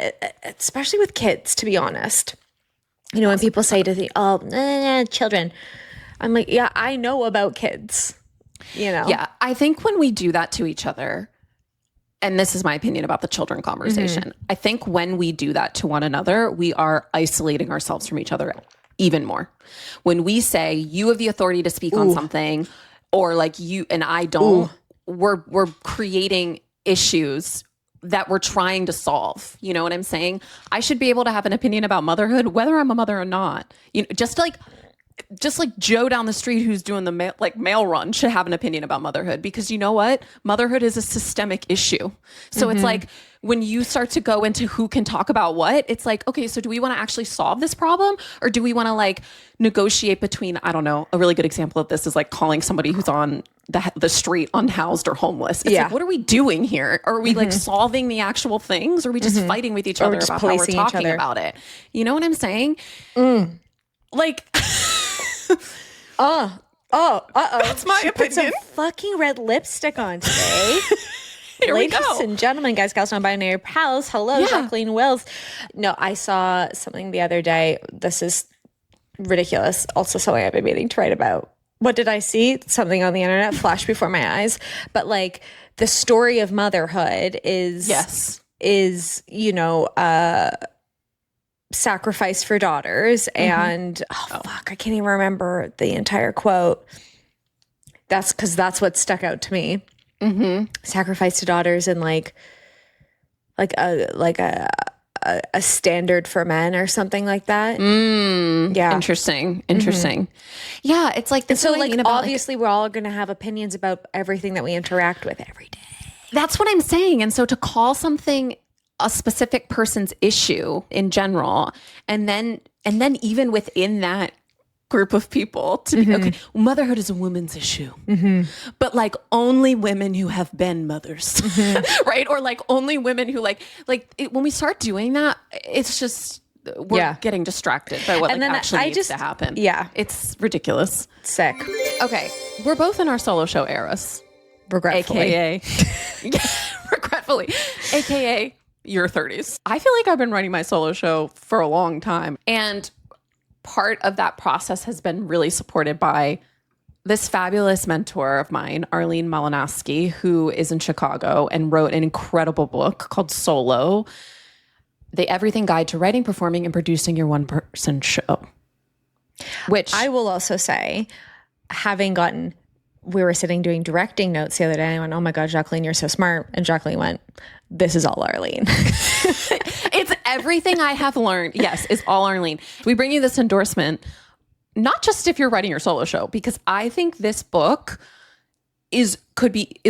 S1: especially with kids, to be honest. You know, when people say to the children, I'm like, I know about kids, you know.
S3: I think when we do that to each other, and this is my opinion about the children conversation, I think when we do that to one another, we are isolating ourselves from each other even more. When we say you have the authority to speak on something, or like you and I don't, we're creating issues that we're trying to solve. You know what I'm saying? I should be able to have an opinion about motherhood, whether I'm a mother or not. You know, just like Joe down the street who's doing the mail run should have an opinion about motherhood, because you know what? Motherhood is a systemic issue. So it's like when you start to go into who can talk about what, it's like, okay, so do we want to actually solve this problem, or do we want to like negotiate between, I don't know, a really good example of this is like calling somebody who's on the street unhoused or homeless. It's like, what are we doing here? Are we like solving the actual things, or are we just fighting with each other about how we're talking about it? You know what I'm saying? Like... That's my opinion.
S1: Put some fucking red lipstick on today.
S3: Here
S1: Ladies
S3: we go.
S1: and gentlemen, guys, gals, non-binary pals. Hello, Jacqueline Wills. No, I saw something the other day. This is ridiculous. Also something I've been meaning to write about. What did I see? Something on the internet flashed before my eyes. But like the story of motherhood is you know, sacrifice for daughters, and I can't even remember the entire quote. That's because that's what stuck out to me. Sacrifice to daughters, and like a standard for men or something like that.
S3: Interesting. Yeah, it's like this.
S1: So like obviously we're all going to have opinions about everything that we interact with every day.
S3: That's what I'm saying. And so to call something a specific person's issue in general, and then even within that group of people to be okay, motherhood is a woman's issue, but like only women who have been mothers, right? Or like only women who when we start doing that, it's just we're getting distracted by what actually needs to happen. It's ridiculous.
S1: Sick.
S3: Okay, we're both in our solo show eras,
S1: regretfully.
S3: Regretfully, aka your 30s. I feel like I've been running my solo show for a long time, and part of that process has been really supported by this fabulous mentor of mine, Arlene Malinowski, who is in Chicago and wrote an incredible book called Solo The Everything Guide to Writing, Performing, and Producing Your One-Person Show. Which
S1: I will also say, we were sitting doing directing notes the other day. I went, oh my God, Jacqueline, you're so smart. And Jacqueline went, this is all Arlene.
S3: it's everything I have learned. Yes, it's all Arlene. We bring you this endorsement, not just if you're writing your solo show, because I think this book is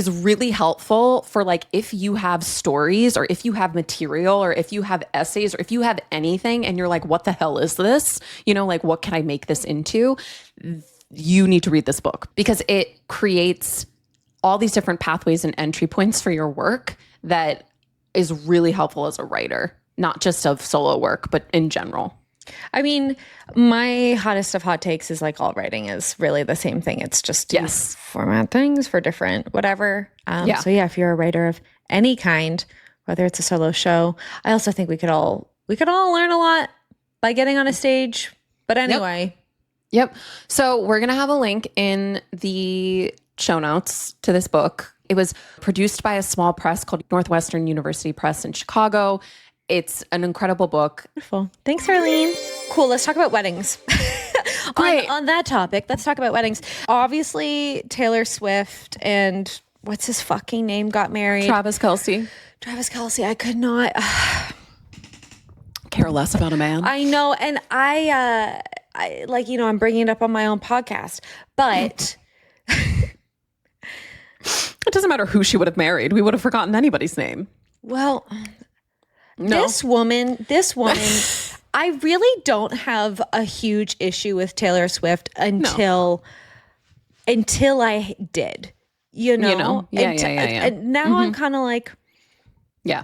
S3: really helpful for like if you have stories or if you have material or if you have essays or if you have anything and you're like, what the hell is this? You know, like, what can I make this into? You need to read this book because it creates all these different pathways and entry points for your work that is really helpful as a writer, not just of solo work, but in general.
S1: I mean, my hottest of hot takes is like all writing is really the same thing. It's just you format things for different whatever. So yeah, if you're a writer of any kind, whether it's a solo show, I also think we could all learn a lot by getting on a stage. But anyway.
S3: Yep. So we're going to have a link in the show notes to this book. It was produced by a small press called Northwestern University Press in Chicago. It's an incredible book.
S1: Wonderful. Thanks, Arlene. Cool. Let's talk about weddings.
S3: Great.
S1: On that topic, let's talk about weddings. Obviously, Taylor Swift and what's his fucking name got married?
S3: Travis Kelce.
S1: I could not
S3: care less about a man.
S1: I know. And I like, you know, I'm bringing it up on my own podcast, but
S3: it doesn't matter who she would have married. We would have forgotten anybody's name.
S1: Well,
S3: no.
S1: This woman, I really don't have a huge issue with Taylor Swift until I did, you know?
S3: Yeah.
S1: And now I'm kind of like,
S3: yeah,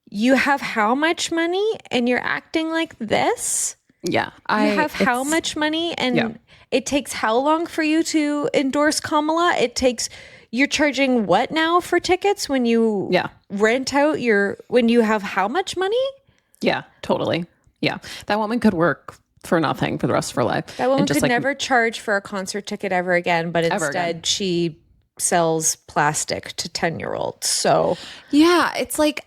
S1: you have how much money and you're acting like this?
S3: Yeah.
S1: You have how much money and it takes how long for you to endorse Kamala? You're charging what now for tickets when you rent out when you have how much money?
S3: Yeah, totally. Yeah. That woman could work for nothing for the rest of her life.
S1: That woman could never charge for a concert ticket ever again, but instead she sells plastic to 10-year-olds. So
S3: yeah, it's like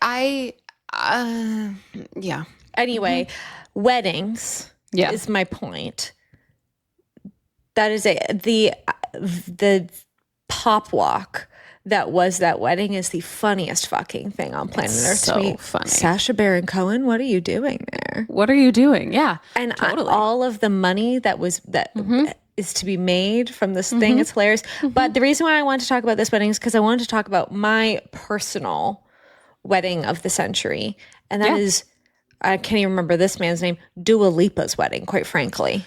S1: Anyway, weddings is my point. That is the pop walk that was that wedding is the funniest fucking thing on planet Earth.
S3: So funny.
S1: Sacha Baron Cohen, what are you doing there?
S3: What are you doing? Yeah,
S1: and all of the money that is to be made from this thing is hilarious. But the reason why I wanted to talk about this wedding is because I wanted to talk about my personal wedding of the century, and that is, I can't even remember this man's name, Dua Lipa's wedding, quite frankly.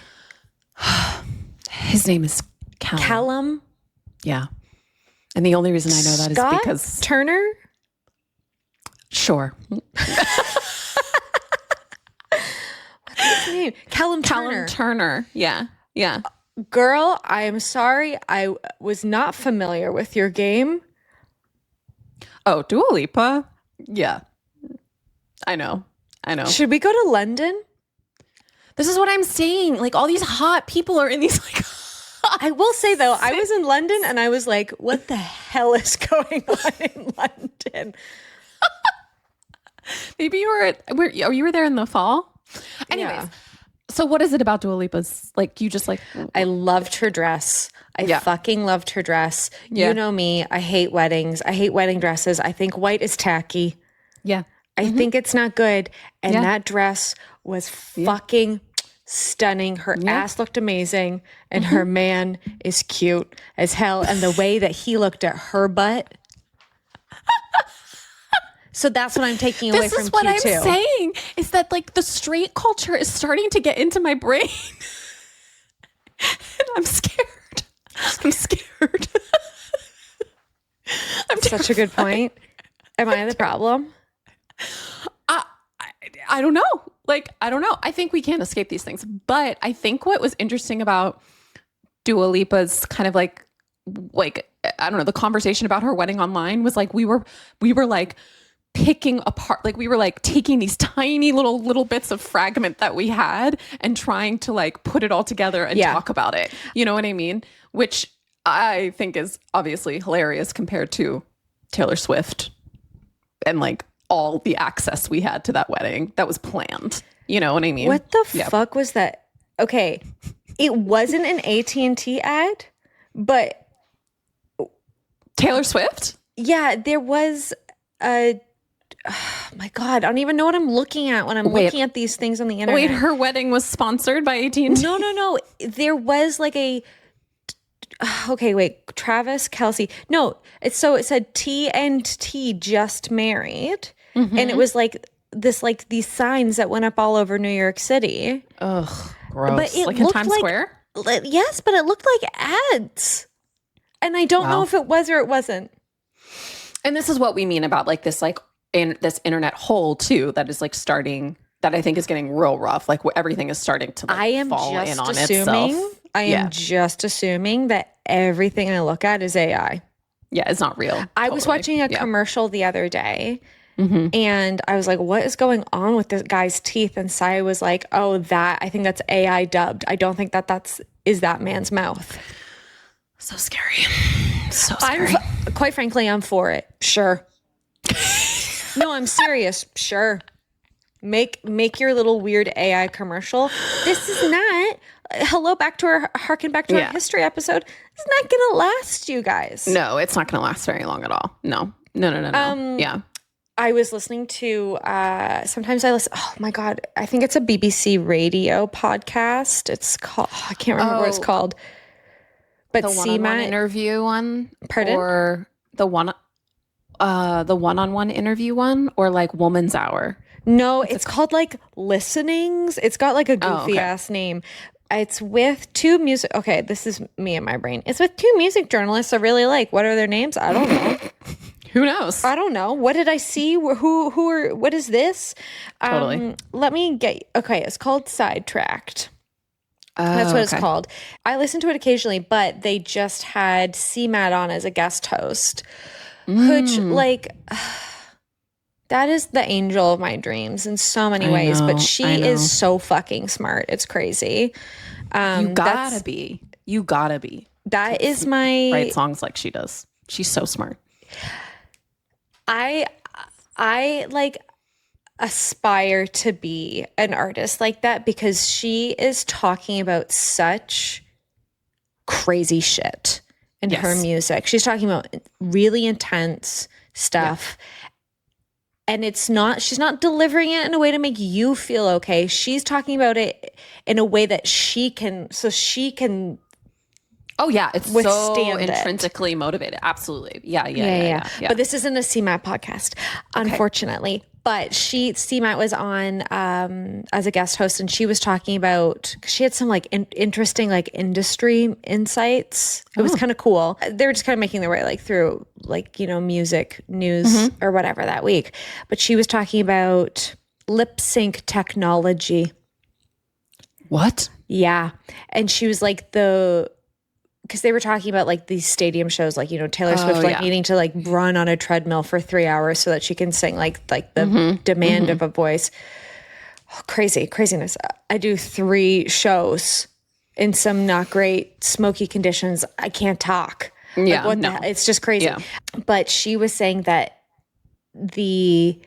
S3: His name is
S1: Callum.
S3: Yeah. And the only reason I know that is because
S1: Turner?
S3: Sure.
S1: What's his name? Callum
S3: Turner. Yeah. Yeah.
S1: Girl, I am sorry. I was not familiar with your game.
S3: Oh, Dua Lipa? Yeah. I know.
S1: Should we go to London?
S3: This is what I'm saying. Like, all these hot people are in these, like...
S1: I will say, though, I was in London and I was like, what the hell is going on in London?
S3: Maybe you were there in the fall? Anyways, so what is it about Dua Lipa's, like, you just like...
S1: I loved her dress. I fucking loved her dress. Yeah. You know me. I hate weddings. I hate wedding dresses. I think white is tacky.
S3: Yeah.
S1: I think it's not good. And that dress was fucking stunning. Her ass looked amazing. And her man is cute as hell. And the way that he looked at her butt. So that's what I'm taking away from Q2. This is what I'm
S3: saying. Is that like the straight culture is starting to get into my brain. And I'm scared. I'm scared.
S1: I'm such a good point. Am I the problem?
S3: I don't know. Like, I don't know. I think we can't escape these things. But I think what was interesting about Dua Lipa's kind of like, I don't know, the conversation about her wedding online was like, we were like picking apart, like we were like taking these tiny little bits of fragment that we had and trying to like put it all together and talk about it. You know what I mean? Which I think is obviously hilarious compared to Taylor Swift and like all the access we had to that wedding that was planned. You know what I mean?
S1: What the fuck was that? Okay, it wasn't an AT&T ad, but
S3: Taylor Swift?
S1: yeah, there was a. Oh my God, I don't even know what I'm looking at when I'm looking at these things on the internet.
S3: Wait, her wedding was sponsored by AT&T?
S1: No. There was like a. Okay, wait. Travis Kelce. No, it said T&T just married, and it was like this, like these signs that went up all over New York City.
S3: Ugh, gross.
S1: But it
S3: like in
S1: looked
S3: Times Square?
S1: Yes, but it looked like ads, and I don't know if it was or it wasn't.
S3: And this is what we mean about like this, like in this internet hole too, that is like starting. That I think is getting real rough. Like everything is starting to like fall in on itself.
S1: I am just assuming that everything I look at is AI.
S3: Yeah, it's not real.
S1: I was watching a commercial the other day, and I was like, what is going on with this guy's teeth? And Saya was like, oh, I think that's AI dubbed. I don't think is that man's mouth.
S3: So scary. So scary.
S1: Quite frankly, I'm for it. Sure. No, I'm serious. Sure. Make your little weird AI commercial. This is not. Harken back to our history episode. It's not gonna last, you guys.
S3: No, it's not gonna last very long at all. No. Yeah.
S1: I was listening to. Sometimes I listen. Oh my God, I think it's a BBC radio podcast. It's called. I can't remember what it's called. But
S3: the one-on-one interview one.
S1: Pardon?
S3: Or the one-on-one interview one, or like Woman's Hour.
S1: No, it's called like Listenings. It's got like a goofy ass name. It's with two music. Okay, this is me and my brain. It's with two music journalists I really like. What are their names? I don't know.
S3: Who knows?
S1: I don't know. What did I see? Who are? What is this?
S3: Totally.
S1: Let me get. Okay, it's called Sidetracked. That's what it's called. I listen to it occasionally, but they just had CMAT on as a guest host, which like. That is the angel of my dreams in so many ways, but she is so fucking smart. It's crazy.
S3: You gotta be.
S1: That is my
S3: write songs like she does. She's so smart.
S1: I like aspire to be an artist like that because she is talking about such crazy shit in her music. She's talking about really intense stuff. Yeah. And she's not delivering it in a way to make you feel okay. She's talking about it in a way that she can.
S3: Oh yeah, it's
S1: withstand
S3: so intrinsically motivated. Absolutely, yeah.
S1: But this isn't a CMAT podcast, unfortunately. But CMAT was on as a guest host, and she was talking about. She had some like interesting like industry insights. It was kind of cool. They were just kind of making their way like through like music news or whatever that week. But she was talking about lip sync technology.
S3: What?
S1: Yeah, and she was like because they were talking about like these stadium shows, like, Taylor Swift, needing to like run on a treadmill for 3 hours so that she can sing like the demand of a voice. Oh, craziness. I do 3 shows in some not great smoky conditions. I can't talk.
S3: Yeah.
S1: Like, the hell? It's just crazy. Yeah. But she was saying that and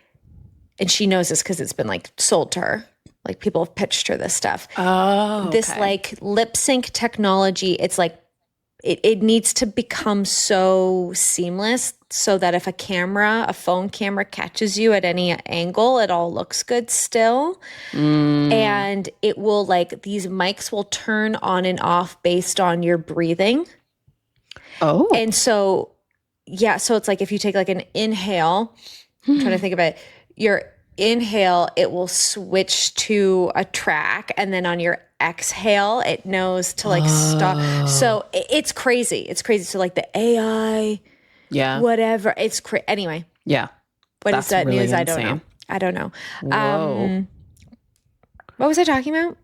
S1: she knows this because it's been like sold to her. Like people have pitched her this stuff.
S3: Oh, okay.
S1: This like lip sync technology, it's like, it needs to become so seamless so that if a phone camera catches you at any angle, it all looks good still. And it will like, these mics will turn on and off based on your breathing.
S3: Oh.
S1: And so, so it's like if you take like an inhale, I'm trying to think of it, your inhale, it will switch to a track, and then on your exhale, it knows to like stop. So it's crazy. So like the AI, whatever. It's anyway.
S3: Yeah.
S1: What is that
S3: really
S1: news?
S3: insane.
S1: I don't know.
S3: Whoa.
S1: What was I talking about?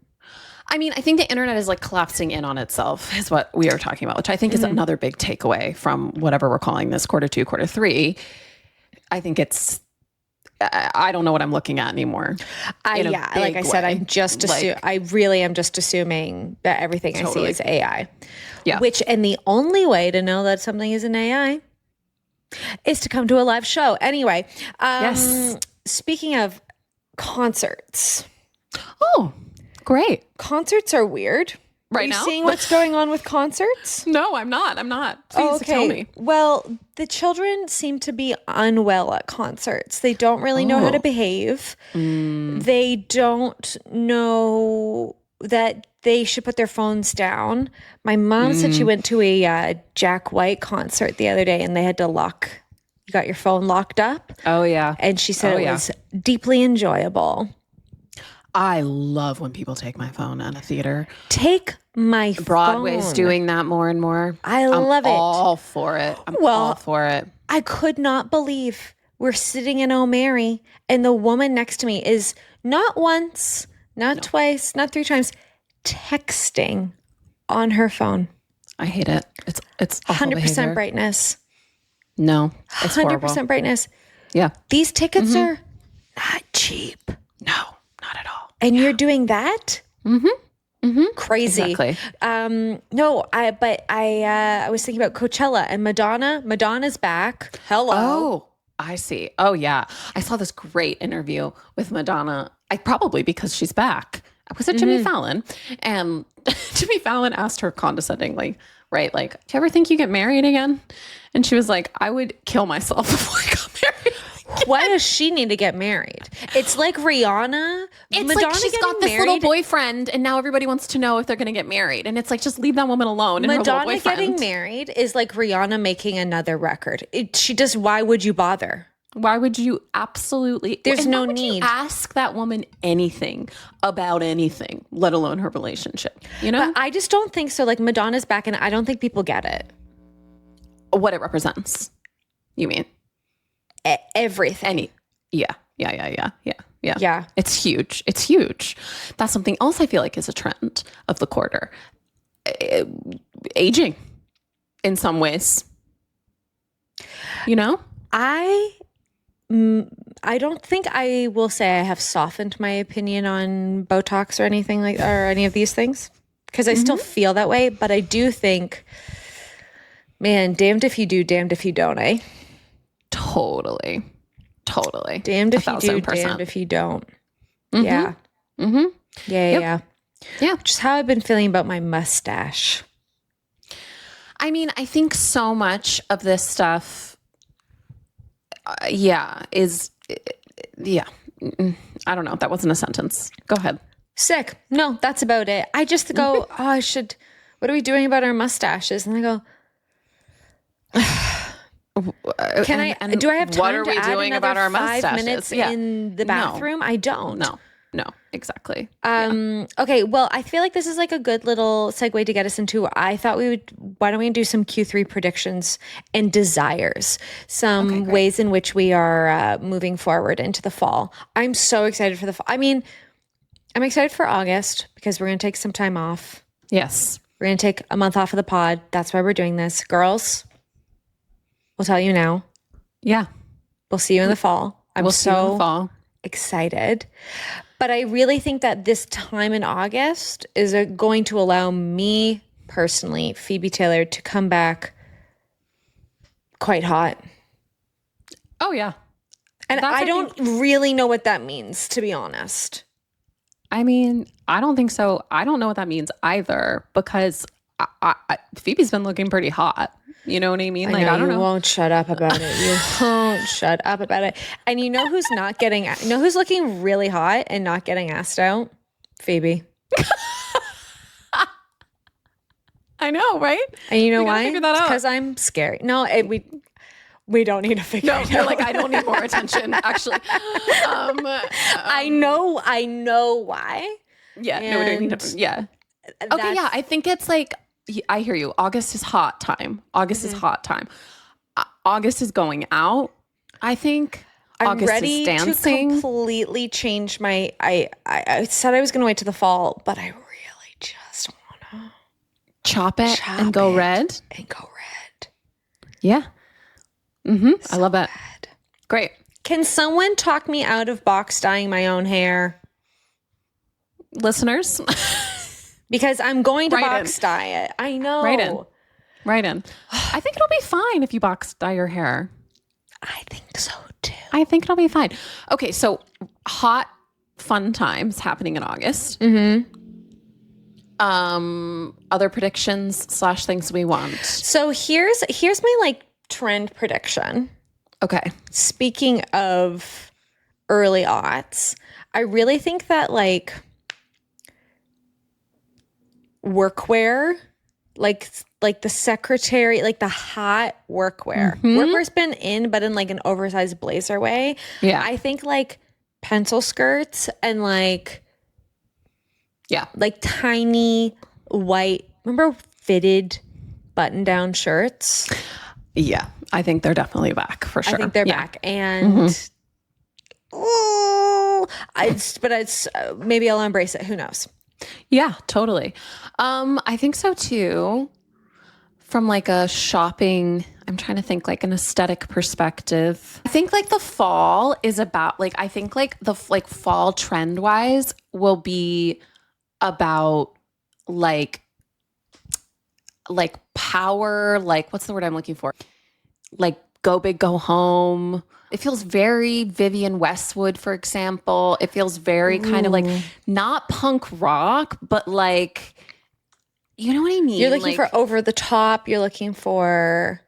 S3: I mean, I think the internet is like collapsing in on itself is what we are talking about, which I think is another big takeaway from whatever we're calling this quarter 2, quarter 3. I think I don't know what I'm looking at anymore.
S1: Like I said, I'm just I really am just assuming that everything I see is AI. Yeah. And the only way to know that something is an AI is to come to a live show. Anyway,
S3: yes.
S1: speaking of concerts.
S3: Oh, great.
S1: Concerts are weird.
S3: Right
S1: Are
S3: now?
S1: you seeing what's going on with concerts?
S3: No, I'm not. Please tell me.
S1: Well, the children seem to be unwell at concerts. They don't really know how to behave. They don't know that they should put their phones down. My mom said she went to a Jack White concert the other day and they had to you got your phone locked up.
S3: Oh, yeah.
S1: And she said it was deeply enjoyable.
S3: I love when people take my phone at a theater.
S1: Take my
S3: Broadway's
S1: phone.
S3: doing that more and more.
S1: I love it.
S3: I'm all for it. I'm all for it.
S1: I could not believe we're sitting in O'Mary and the woman next to me is not once, not twice, not 3 times, texting on her phone.
S3: I hate it. It's awful
S1: 100%
S3: behavior.
S1: brightness.
S3: No, it's
S1: 100%
S3: horrible.
S1: brightness.
S3: Yeah.
S1: These tickets are not cheap.
S3: No, not at all.
S1: And you're doing that? Crazy.
S3: Exactly.
S1: No, I was thinking about Coachella and Madonna. Madonna's back. Hello.
S3: Oh, I see. Oh, yeah. I saw this great interview with Madonna. Probably because she's back. Was it Jimmy Fallon? And Jimmy Fallon asked her condescendingly, right? Like, do you ever think you get married again? And she was like, I would kill myself before I got married.
S1: Why does she need to get married? It's like Rihanna.
S3: It's
S1: Madonna
S3: like she's got this little boyfriend and now everybody wants to know if they're going to get married. And it's like, just leave that woman alone. And
S1: Madonna getting married is like Rihanna making another record. Why would you bother?
S3: Why would you absolutely?
S1: There's no
S3: why would
S1: need.
S3: You ask that woman anything about anything, let alone her relationship. You know?
S1: But I just don't think so. Like Madonna's back and I don't think people get it.
S3: What it represents. You mean?
S1: Everything.
S3: Yeah.
S1: Yeah.
S3: It's huge. It's huge. That's something else I feel like is a trend of the quarter. Aging in some ways. You know? I
S1: don't think I will say I have softened my opinion on Botox or anything or any of these things because I still feel that way. But I do think, man, damned if you do, damned if you don't, eh?
S3: Totally.
S1: Damned if you do,
S3: 1,000%.
S1: damned if you don't. Yeah. Yeah. Which is how I've been feeling about my mustache.
S3: I mean, I think so much of this stuff, I don't know. That wasn't a sentence. Go ahead.
S1: Sick. No, that's about it. I just go, what are we doing about our mustaches? And I go, do I have time
S3: what are
S1: to
S3: we
S1: add
S3: doing
S1: another
S3: about our
S1: 5
S3: mustaches?
S1: minutes in the bathroom? I don't.
S3: No, exactly.
S1: Okay, well, I feel like this is like a good little segue to get us into, why don't we do some Q3 predictions and desires, some ways in which we are moving forward into the fall. I'm so excited for the fall. I mean, I'm excited for August because we're going to take some time off.
S3: Yes.
S1: We're going to take a month off of the pod. That's why we're doing this. Girls, we'll tell you now.
S3: Yeah.
S1: We'll see you in the fall. I'm so excited. But I really think that this time in August is going to allow me personally, Phoebe Taylor, to come back quite hot.
S3: Oh, yeah.
S1: And I don't really know what that means, to be honest.
S3: I mean, I don't think so. I don't know what that means either because Phoebe's been looking pretty hot. You know what I mean? Like, I don't know.
S1: You won't shut up about it. You won't shut up about it. And you know who's who's looking really hot and not getting asked out? Phoebe.
S3: I know, right?
S1: And you know why?
S3: Figure that out.
S1: Because I'm scary. No, we don't need to figure it out.
S3: No, you're like, I don't need more attention, actually.
S1: I know why.
S3: Yeah. No, we don't need to. Yeah. Okay, yeah. I think it's like, I hear you. August is hot time. August is hot time. August is going out, I think.
S1: I'm
S3: August
S1: ready
S3: is dancing.
S1: to completely change my. I said I was going to wait to the fall, but I really just want to
S3: chop it and go red. Yeah. I love that. Great.
S1: Can someone talk me out of box dyeing my own hair?
S3: Listeners,
S1: because I'm going to
S3: Right
S1: box
S3: in.
S1: dye it. I know.
S3: Right in. I think it'll be fine if you box dye your hair.
S1: I think so too.
S3: I think it'll be fine. Okay, so hot, fun times happening in August. Other predictions / things we want.
S1: So here's my like trend prediction.
S3: Okay.
S1: Speaking of early aughts, I really think that like workwear, like the secretary, like the hot workwear. Workwear's been in, but in like an oversized blazer way.
S3: Yeah.
S1: I think like pencil skirts and like tiny white, remember fitted button-down shirts?
S3: Yeah, I think they're definitely back for sure.
S1: I think they're back. And maybe I'll embrace it. Who knows?
S3: Yeah, totally. I think so too. From like a shopping, I'm trying to think like an aesthetic perspective. I think like the fall is about like, I think like the like fall trend wise will be about like power, like what's the word I'm looking for? Like go big, go home. It feels very Vivienne Westwood, for example. It feels very kind of like not punk rock, but like, you know what I mean?
S1: You're looking
S3: like,
S1: for over the top. You're looking for...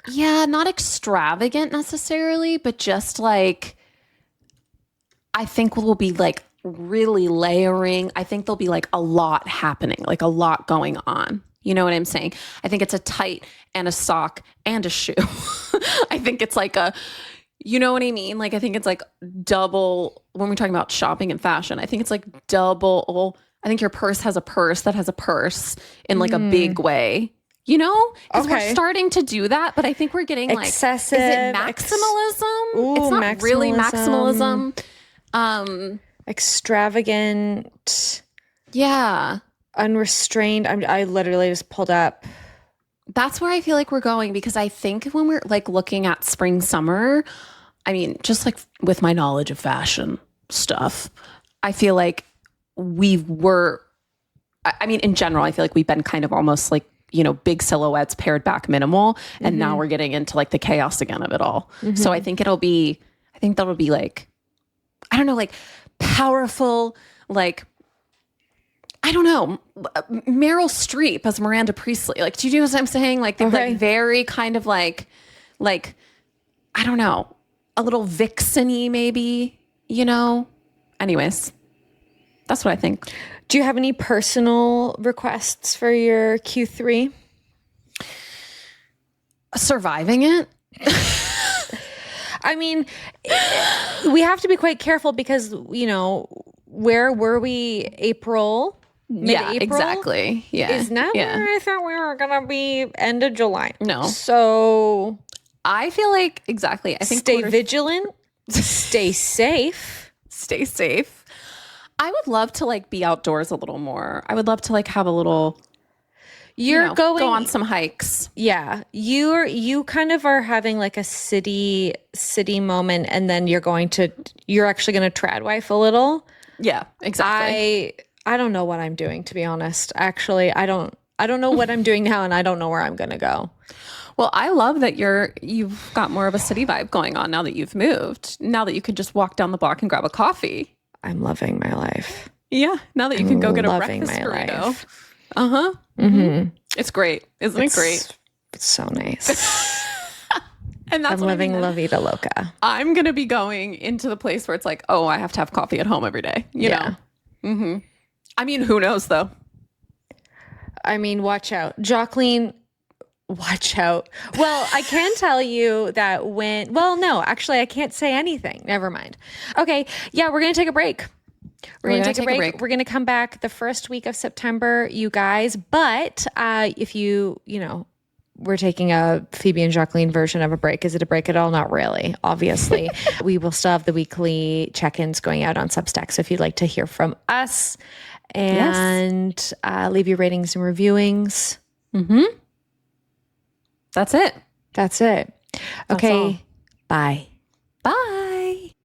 S3: Yeah, not extravagant necessarily, but just like, I think we'll be like really layering. I think there'll be like a lot happening, like a lot going on. You know what I'm saying? I think it's a tight and a sock and a shoe. I think it's like a, you know what I mean? Like, I think it's like double, when we're talking about shopping and fashion, I think it's like double. I think your purse has a purse that has a purse in like a big way, you know? Because we're starting to do that, but I think we're getting like,
S1: excessive.
S3: Is it maximalism? It's not really maximalism.
S1: Extravagant.
S3: Yeah.
S1: Unrestrained. I literally just pulled up.
S3: That's where I feel like we're going, because I think when we're like looking at spring, summer, I mean, just like with my knowledge of fashion stuff, I feel like I mean, in general, I feel like we've been kind of almost like, you know, big silhouettes, pared back, minimal. And now we're getting into like the chaos again of it all. So I think that'll be like, I don't know, like powerful, like, I don't know, Meryl Streep as Miranda Priestley. Like, do you know what I'm saying? Like, they're like very kind of like, I don't know, a little vixen-y maybe, you know? Anyways, that's what I think.
S1: Do you have any personal requests for your Q3?
S3: Surviving it?
S1: I mean, we have to be quite careful because, you know, where were we? Mid-April?
S3: Yeah, exactly. Yeah.
S1: Is not where I thought we were going to be end of July.
S3: No.
S1: So
S3: I feel like, exactly. I think
S1: stay vigilant, stay safe.
S3: Stay safe. I would love to like be outdoors a little more. I would love to like have a little, go on some hikes.
S1: Yeah. You kind of are having like a city moment, and then you're actually going to tradwife a little.
S3: Yeah, exactly.
S1: I don't know what I'm doing, to be honest. Actually, I don't know what I'm doing now, and I don't know where I'm going to go.
S3: Well, I love that you've got more of a city vibe going on now that you've moved. Now that you can just walk down the block and grab a coffee.
S1: I'm loving my life.
S3: Yeah. Now that you can go get a breakfast burrito. Uh-huh. Mm-hmm. It's great. Isn't it great?
S1: It's so nice.
S3: And that's
S1: I'm living La Vida Loca.
S3: I'm going to be going into the place where it's like, oh, I have to have coffee at home every day. You know? Mm-hmm. I mean, who knows though?
S1: I mean, watch out. Jacqueline, watch out. Well, I can tell you that actually I can't say anything. Never mind. Okay. Yeah, we're going to take a break. We're going to take a break. We're going to come back the first week of September, you guys. But if we're taking a Phoebe and Jacqueline version of a break. Is it a break at all? Not really, obviously. We will still have the weekly check-ins going out on Substack. So if you'd like to hear from us and leave your ratings and reviewings.
S3: Mm-hmm. That's it.
S1: Okay.
S3: Bye.
S1: Bye.